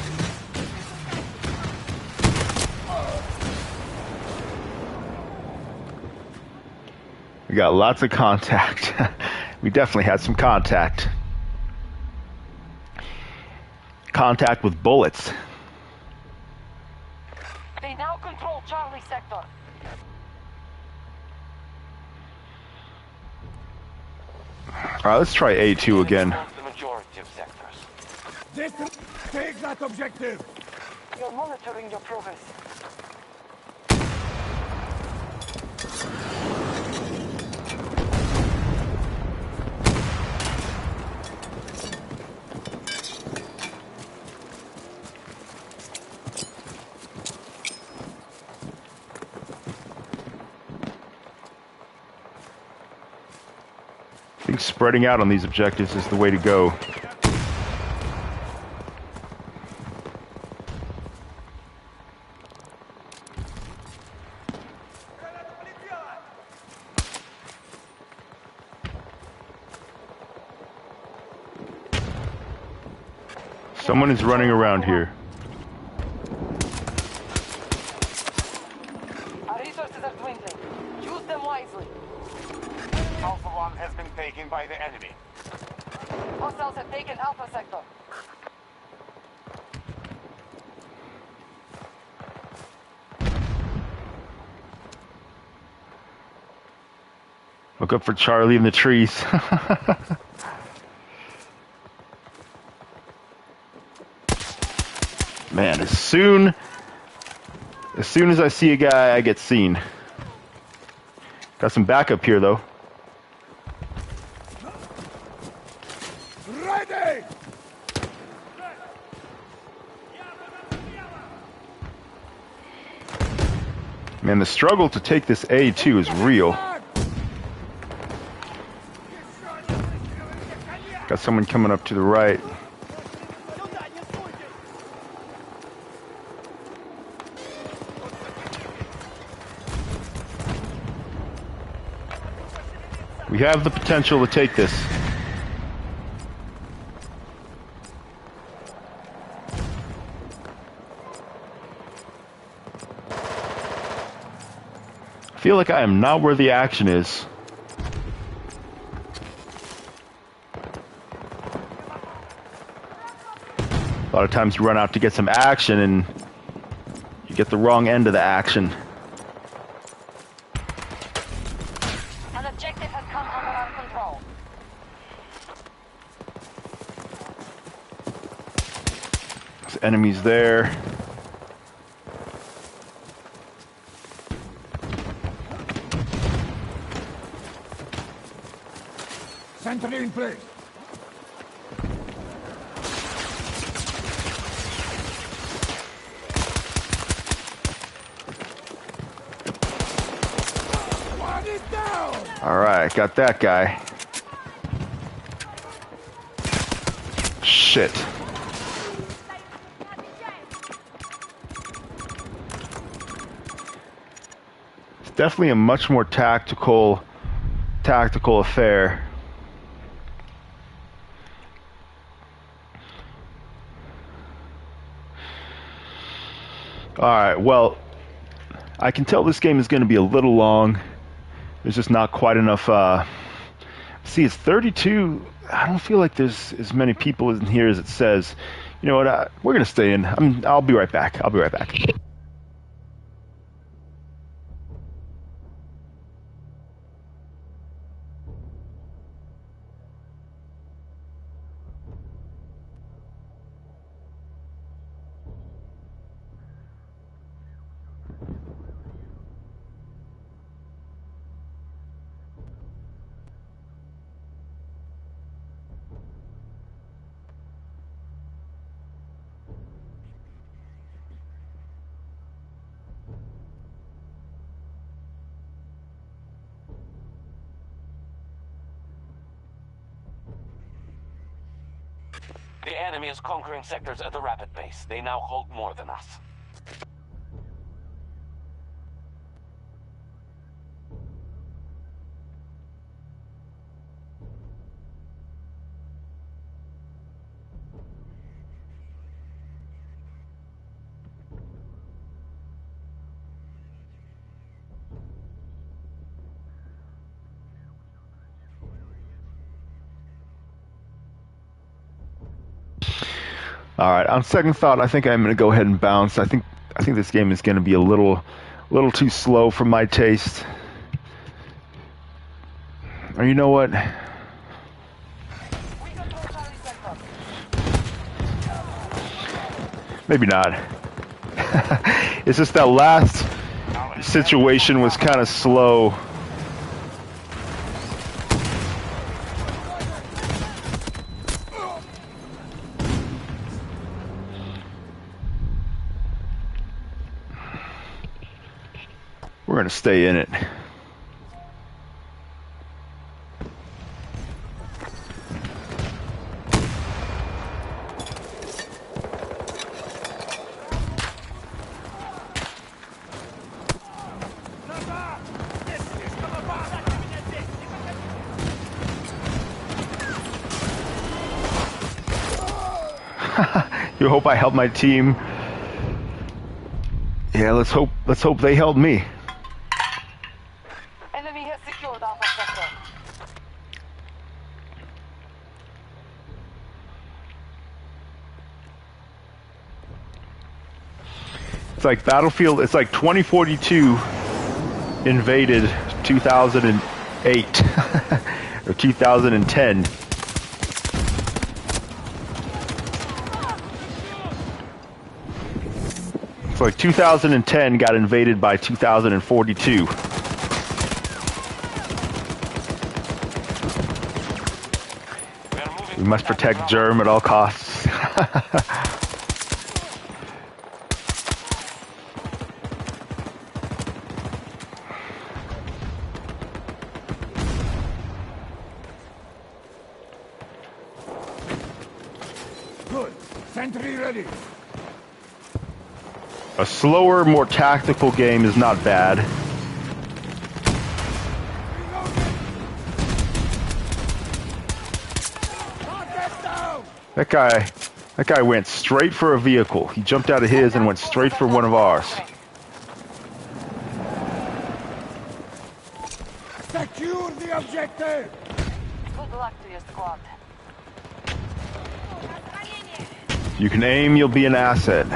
We got lots of contact. We definitely had some contact. Contact with bullets. They now control Charlie Sector. Alright, let's try A2 again. The majority of sectors. Take that objective. You're monitoring your progress. I think spreading out on these objectives is the way to go. Someone is running around here. Our resources are dwindling. Use them wisely. Alpha 1 has been taken by the enemy. Hostiles have taken Alpha Sector. Look up for Charlie in the trees. Man, as soon as I see a guy, I get seen. Got some backup here, though. Ready! Man, the struggle to take this A2 is real. Got someone coming up to the right. We have the potential to take this. I feel like I am not where the action is. A lot of times you run out to get some action and you get the wrong end of the action. An objective has come under our control. There's enemies there. Sentry in place. Alright, got that guy. Shit. It's definitely a much more tactical affair. Alright, well, I can tell this game is going to be a little long. There's just not quite enough, see, it's 32. I don't feel like there's as many people in here as it says. You know what, we're going to stay in. I'll be right back. I'll be right back. The enemy is conquering sectors at the rapid pace. They now hold more than us. All right. On second thought, I think I'm going to go ahead and bounce. I think this game is going to be a little too slow for my taste. Or you know what? Maybe not. It's just that last situation was kind of slow. We're going to stay in it. You hope I helped my team. Yeah, let's hope they helped me. Enemy has secured Alpha Sector. It's like Battlefield, it's like 2042 invaded 2008 or 2010. It's like 2010 got invaded by 2042. We must protect Germ at all costs. Good. Sentry ready. A slower, more tactical game is not bad. That guy went straight for a vehicle. He jumped out of his and went straight for one of ours. Secure the objective. Good luck to your squad. You can aim, you'll be an asset.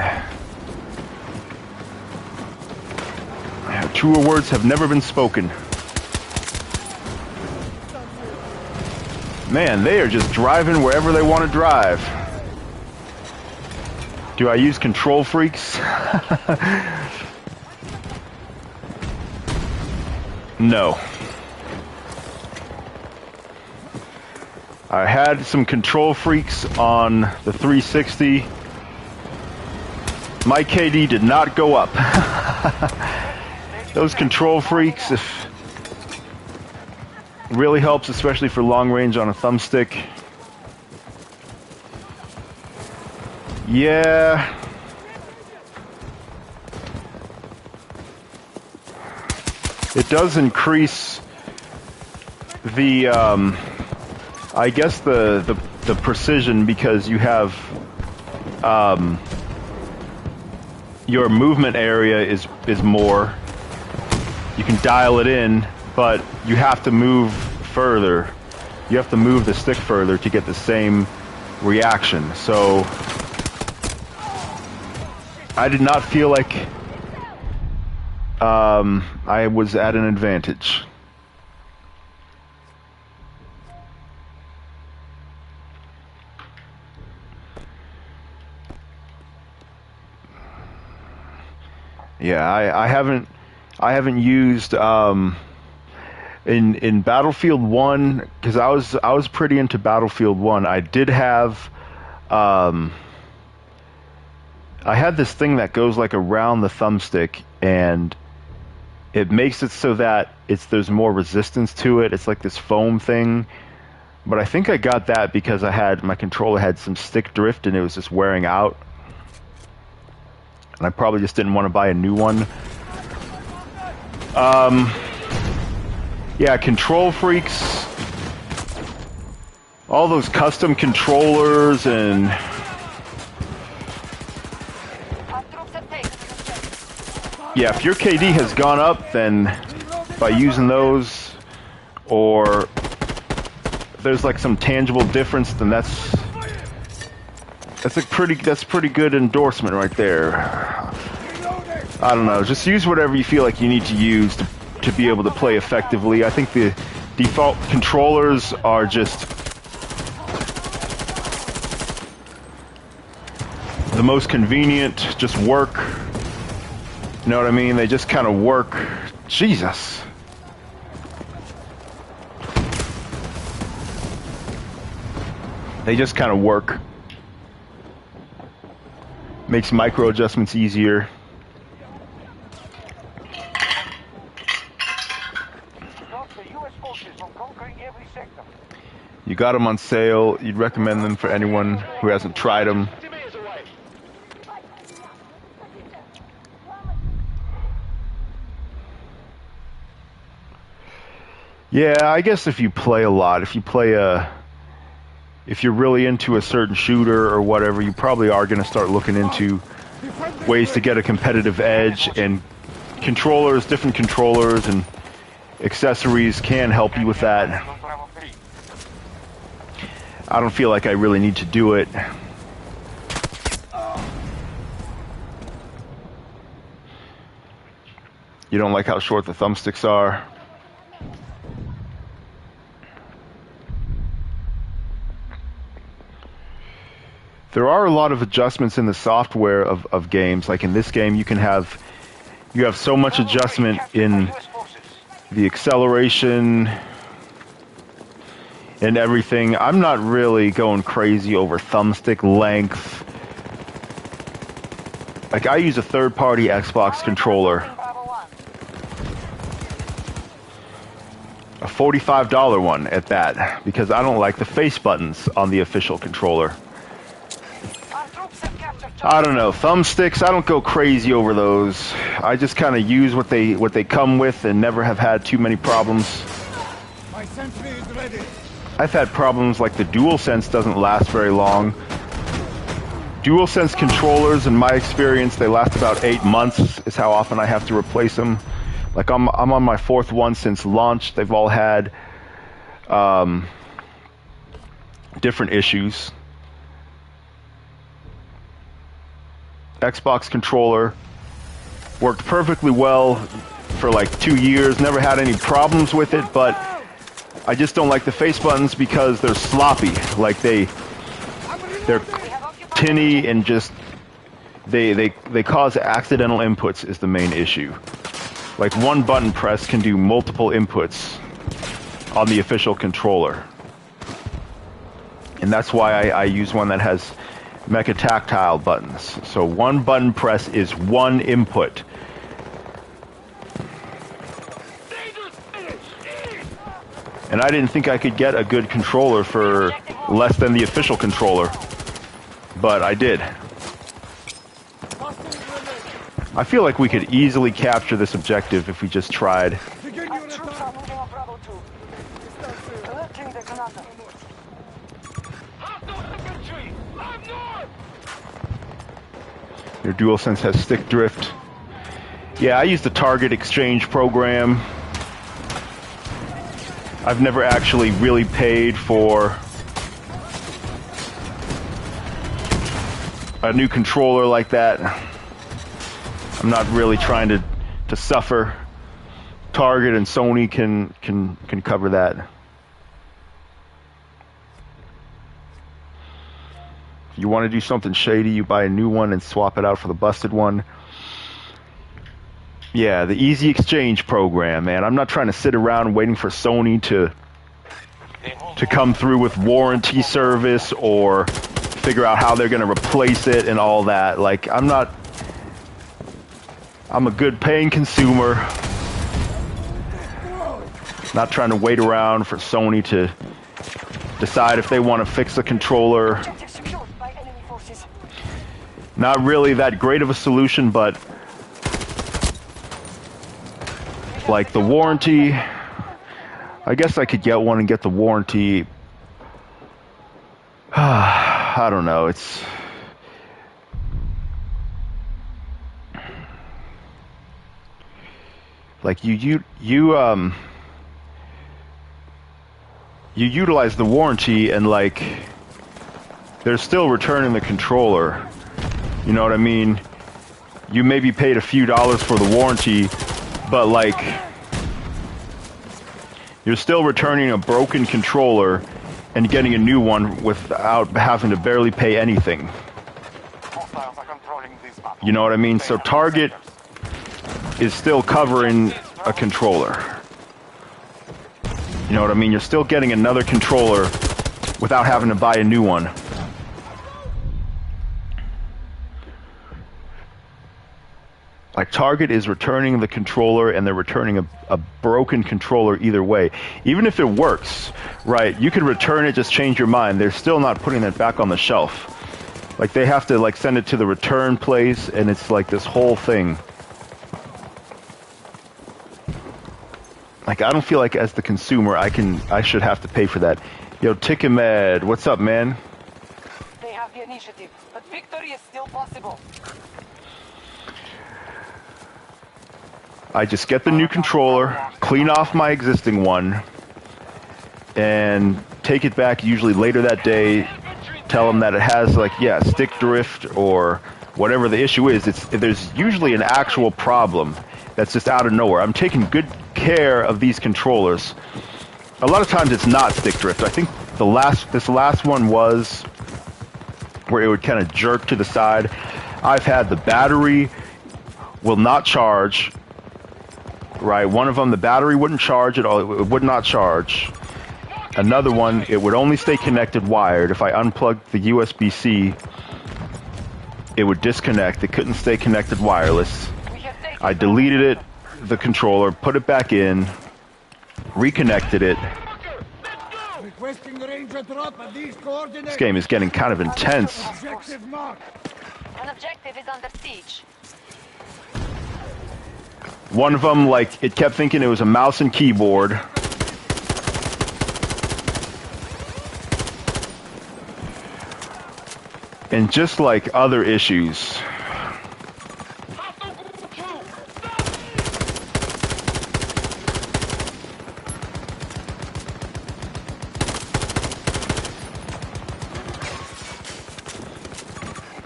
Truer words have never been spoken. Man, they are just driving wherever they want to drive. Do I use control freaks? No. I had some control freaks on the 360. My KD did not go up. Those control freaks, Really helps, especially for long range on a thumbstick. Yeah. It does increase the, I guess the precision, because you have, your movement area is more. You can dial it in, but you have to move further. You have to move the stick further to get the same reaction. So I did not feel like I was at an advantage. Yeah, I haven't used in Battlefield 1, because I was pretty into Battlefield 1. I did have I had this thing that goes like around the thumbstick, and it makes it so that there's more resistance to it. It's like this foam thing. But I think I got that because my controller had some stick drift and it was just wearing out. And I probably just didn't want to buy a new one. Yeah, control freaks. All those custom controllers and... Yeah, if your KD has gone up, then by using those, or if there's like some tangible difference, then that's pretty good endorsement right there. I don't know, just use whatever you feel like you need to use to be able to play effectively. I think the default controllers are just the most convenient, just work. You know what I mean? They just kind of work. Jesus. They just kind of work. Makes micro adjustments easier. You got them on sale. You'd recommend them for anyone who hasn't tried them. Yeah, I guess if you play a lot, if you're really into a certain shooter or whatever, you probably are going to start looking into ways to get a competitive edge, and different controllers and accessories can help you with that. I don't feel like I really need to do it. You don't like how short the thumbsticks are? There are a lot of adjustments in the software of games. Like in this game, you have so much adjustment in the acceleration and everything. I'm not really going crazy over thumbstick length. Like, I use a third-party Xbox controller. A $45 one at that, because I don't like the face buttons on the official controller. I don't know, thumbsticks, I don't go crazy over those. I just kind of use what they come with and never have had too many problems. My sentry is ready. I've had problems like the DualSense doesn't last very long. DualSense controllers, in my experience, they last about 8 months is how often I have to replace them. Like I'm on my 4th one since launch. They've all had different issues. Xbox controller worked perfectly well for like 2 years, never had any problems with it, but I just don't like the face buttons because they're sloppy. Like they're tinny and just they cause accidental inputs is the main issue. Like one button press can do multiple inputs on the official controller. And that's why I use one that has mecha tactile buttons. So one button press is one input. And I didn't think I could get a good controller for less than the official controller. But I did. I feel like we could easily capture this objective if we just tried. Begin Our your troops attack. are moving on Bravo 2. Alerting the commander. Your DualSense has stick drift. Yeah, I use the target exchange program. I've never actually really paid for a new controller like that. I'm not really trying to suffer. Target and Sony can cover that. If you want to do something shady, you buy a new one and swap it out for the busted one. Yeah, the easy exchange program, man. I'm not trying to sit around waiting for Sony to come through with warranty service or figure out how they're going to replace it and all that. Like, I'm a good paying consumer. Not trying to wait around for Sony to decide if they want to fix the controller. Objective secured by enemy forces. Not really that great of a solution, but like the warranty, I guess I could get one and get the warranty. I don't know. It's like you utilize the warranty and like they're still returning the controller. You know what I mean? You maybe paid a few dollars for the warranty, but like you're still returning a broken controller and getting a new one without having to barely pay anything. You know what I mean? So Target is still covering a controller. You know what I mean? You're still getting another controller without having to buy a new one. Like Target is returning the controller and they're returning a broken controller either way. Even if it works, right, you could return it, just change your mind. They're still not putting it back on the shelf. Like they have to like send it to the return place and it's like this whole thing. Like I don't feel like as the consumer I should have to pay for that. Yo, Tikamed, what's up, man? They have the initiative, but victory is still possible. I just get the new controller, clean off my existing one, and take it back usually later that day, tell them that it has like, yeah, stick drift or whatever the issue is. There's usually an actual problem that's just out of nowhere. I'm taking good care of these controllers. A lot of times it's not stick drift. I think this last one was where it would kind of jerk to the side. I've had the battery will not charge. Right, one of them, the battery wouldn't charge at all. It would not charge. Another one, it would only stay connected wired. If I unplugged the USB-C, it would disconnect. It couldn't stay connected wireless. I deleted it, the controller, put it back in, reconnected it. Requesting ranger drop at these coordinates. This game is getting kind of intense. Objective mark. An objective is under siege. One of them, like, it kept thinking it was a mouse and keyboard. And just like other issues.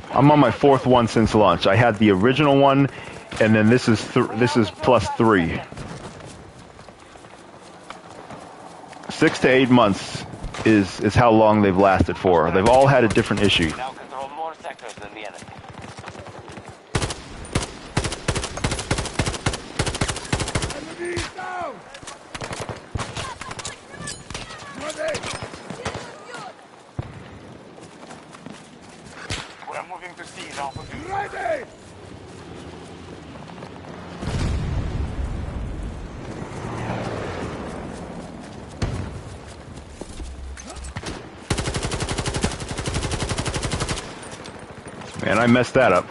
I'm on my fourth one since launch. I had the original one, and then this is +3. 6 to 8 months is how long they've lasted for. They've all had a different issue. Now control more sectors than the enemy. Enemy down. Ready. We're moving to seize Alpha 2. Ready. Man, I messed that up.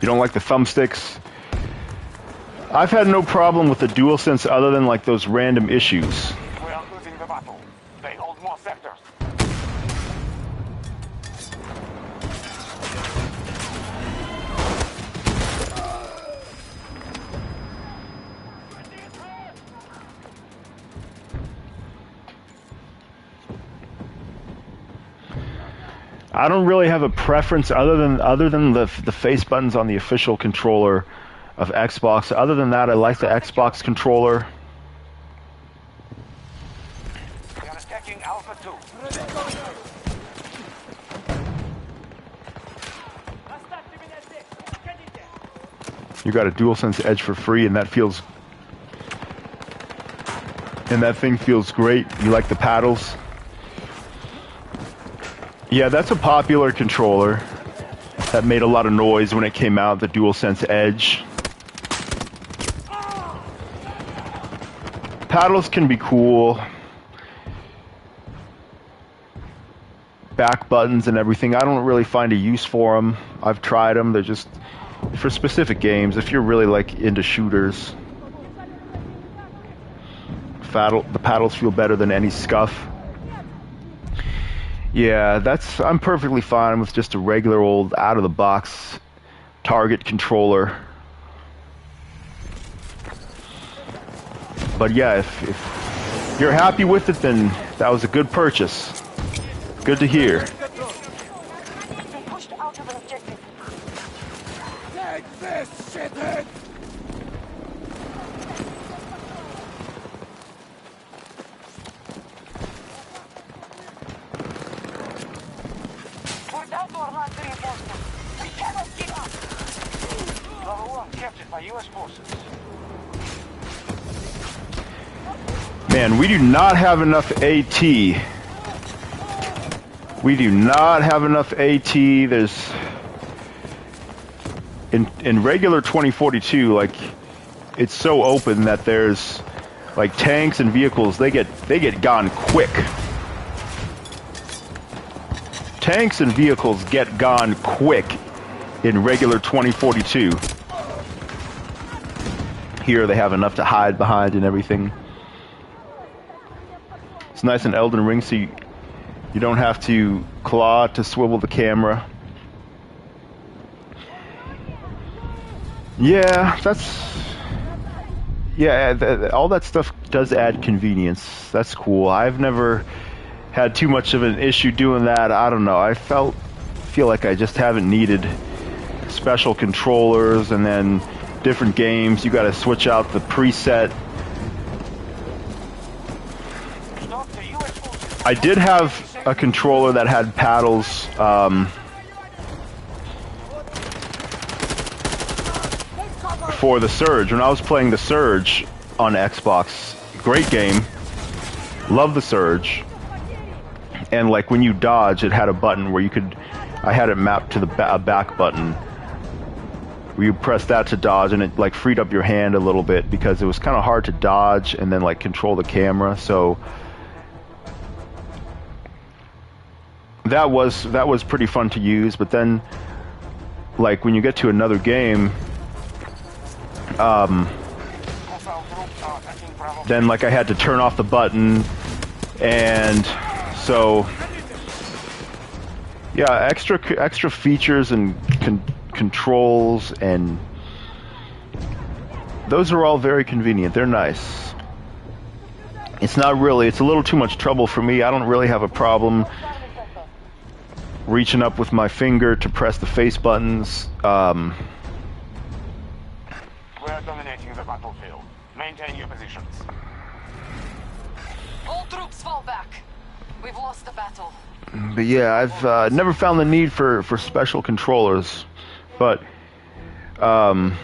You don't like the thumbsticks? I've had no problem with the DualSense other than like those random issues. We are losing the battle. They hold more sectors. I don't really have a preference other than the face buttons on the official controller of Xbox. Other than that, I like the Xbox controller. We are attacking Alpha 2. You got a DualSense Edge for free, and that thing feels great. You like the paddles? Yeah, that's a popular controller that made a lot of noise when it came out, the DualSense Edge. Paddles can be cool. Back buttons and everything. I don't really find a use for them. I've tried them. They're just for specific games. If you're really like into shooters, the paddles feel better than any scuff. Yeah, I'm perfectly fine with just a regular old out-of-the-box target controller. But yeah, if you're happy with it, then that was a good purchase. Good to hear. They pushed out of the objective. Take this, shithead! We're down to our last reinforcement. We cannot give up. Level 1 captured by U.S. forces. Man, we do not have enough AT. We do not have enough AT. There's in regular 2042, like it's so open that there's like tanks and vehicles. They get gone quick. Tanks and vehicles get gone quick in regular 2042. Here they have enough to hide behind and everything. It's nice in Elden Ring, so you don't have to claw to swivel the camera. Yeah, all that stuff does add convenience. That's cool. I've never had too much of an issue doing that. I don't know. I feel like I just haven't needed special controllers, and then different games you got to switch out the preset. I did have a controller that had paddles for the Surge. When I was playing the Surge on Xbox, great game, love the Surge. And like when you dodge, it had a button where I had it mapped to a back button where you press that to dodge, and it like freed up your hand a little bit because it was kind of hard to dodge and then like control the camera. So that was pretty fun to use. But then like when you get to another game, then like I had to turn off the button, and so yeah, extra features and controls, and those are all very convenient. They're nice. It's a little too much trouble for me. I don't really have a problem reaching up with my finger to press the face buttons. We are dominating the battlefield. Maintain your positions. All troops fall back. We've lost the battle. But yeah, I've never found the need for special controllers, but yeah,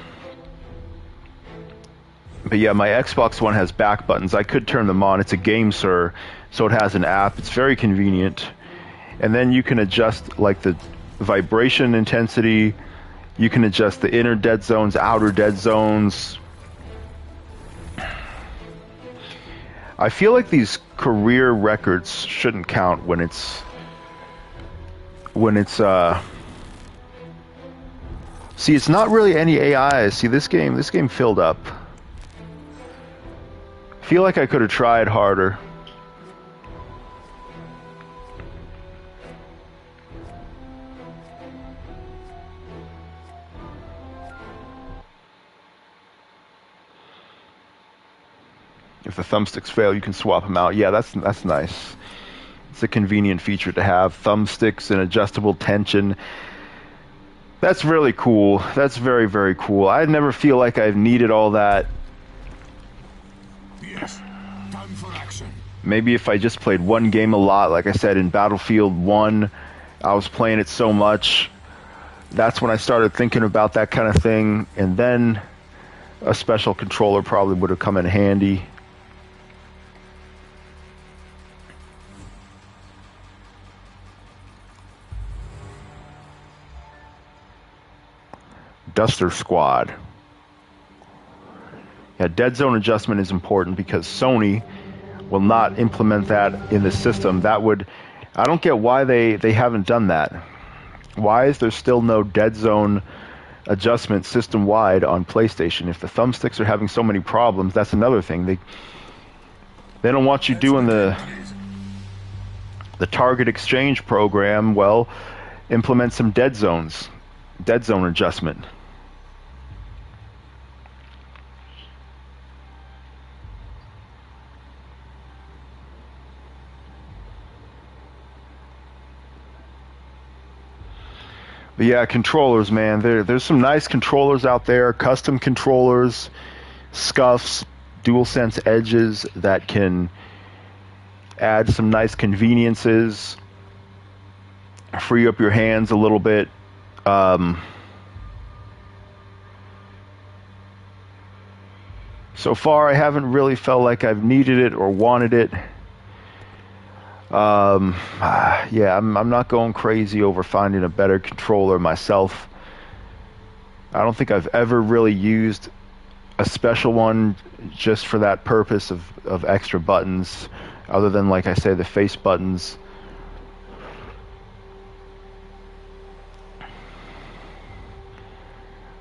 my Xbox One has back buttons. I could turn them on. It's a game, sir, so it has an app. It's very convenient, and then you can adjust like the vibration intensity You can adjust the inner dead zones, outer dead zones. I feel like these career records shouldn't count when it's see, it's not really any AI. See, this game filled up. I feel like I could have tried harder. If the thumbsticks fail, you can swap them out. Yeah, that's nice. It's a convenient feature to have. Thumbsticks and adjustable tension. That's really cool. That's very, very cool. I never feel like I've needed all that. Yes. Time for action. Maybe if I just played one game a lot, like I said in Battlefield 1, I was playing it so much. That's when I started thinking about that kind of thing. And then a special controller probably would have come in handy. Duster Squad. Yeah, dead zone adjustment is important because Sony will not implement that in the system. That would, I don't get why they haven't done that. Why is there still no dead zone adjustment system wide on PlayStation? If the thumbsticks are having so many problems, that's another thing. They don't want you doing the target exchange program. Well, implement some dead zone adjustment. But yeah, controllers, man. There's some nice controllers out there, custom controllers, scuffs, DualSense edges that can add some nice conveniences, free up your hands a little bit. So far, I haven't really felt like I've needed it or wanted it. Yeah, I'm not going crazy over finding a better controller myself. I don't think I've ever really used a special one just for that purpose of extra buttons, other than, like I say, the face buttons.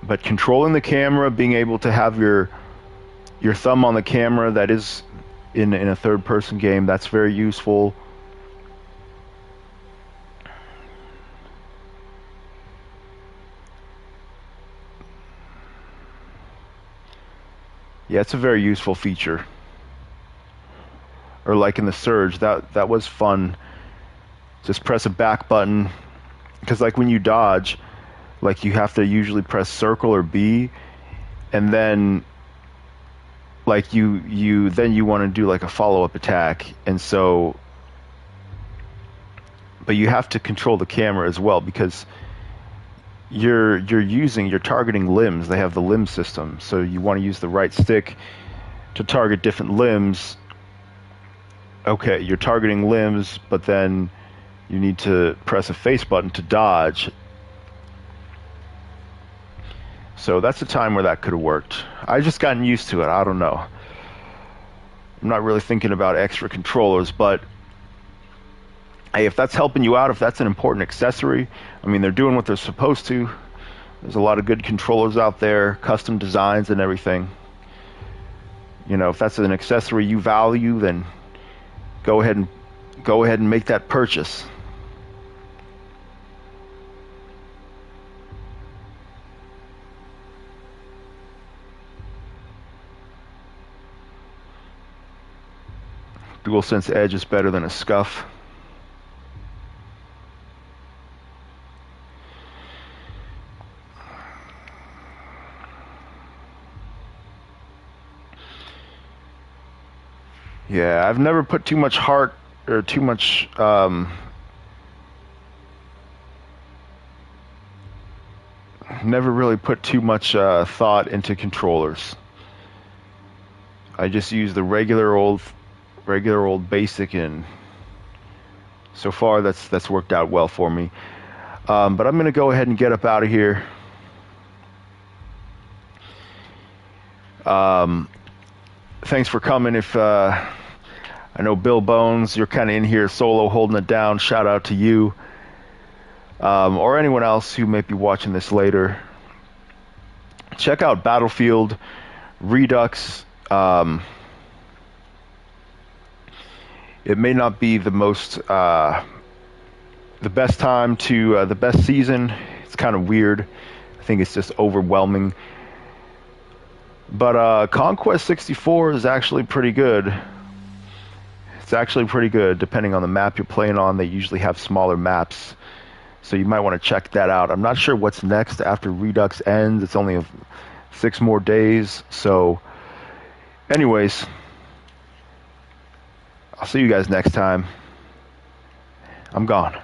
But controlling the camera, being able to have your thumb on the camera, that is in a third-person game, that's very useful. Yeah, it's a very useful feature. Or like in the Surge, that was fun. Just press a back button, because like when you dodge, like you have to usually press circle or B, and then like you want to do like a follow-up attack, and so, but you have to control the camera as well, because you're targeting limbs. They have the limb system, so you want to use the right stick to target different limbs. Okay, you're targeting limbs, but then you need to press a face button to dodge. So that's a time where that could have worked. I just gotten used to it. I don't know. I'm not really thinking about extra controllers, but hey, if that's helping you out, if that's an important accessory, I mean, they're doing what they're supposed to. There's a lot of good controllers out there, custom designs and everything. You know, if that's an accessory you value, then go ahead and make that purchase. DualSense Edge is better than a scuff. Yeah, I've never put too much heart or too much never really put too much thought into controllers. I just use the regular old basic, and so far that's worked out well for me. But I'm gonna go ahead and get up out of here. Thanks for coming. If I know Bill Bones, you're kind of in here solo holding it down. Shout out to you. Or anyone else who may be watching this later. Check out Battlefield, Redux. It may not be the best time to the best season. It's kind of weird. I think it's just overwhelming. But Conquest 64 is actually pretty good. It's actually pretty good depending on the map you're playing on. They usually have smaller maps, so you might want to check that out. I'm not sure what's next after Redux ends. It's only 6 more days. So anyways, I'll see you guys next time. I'm gone.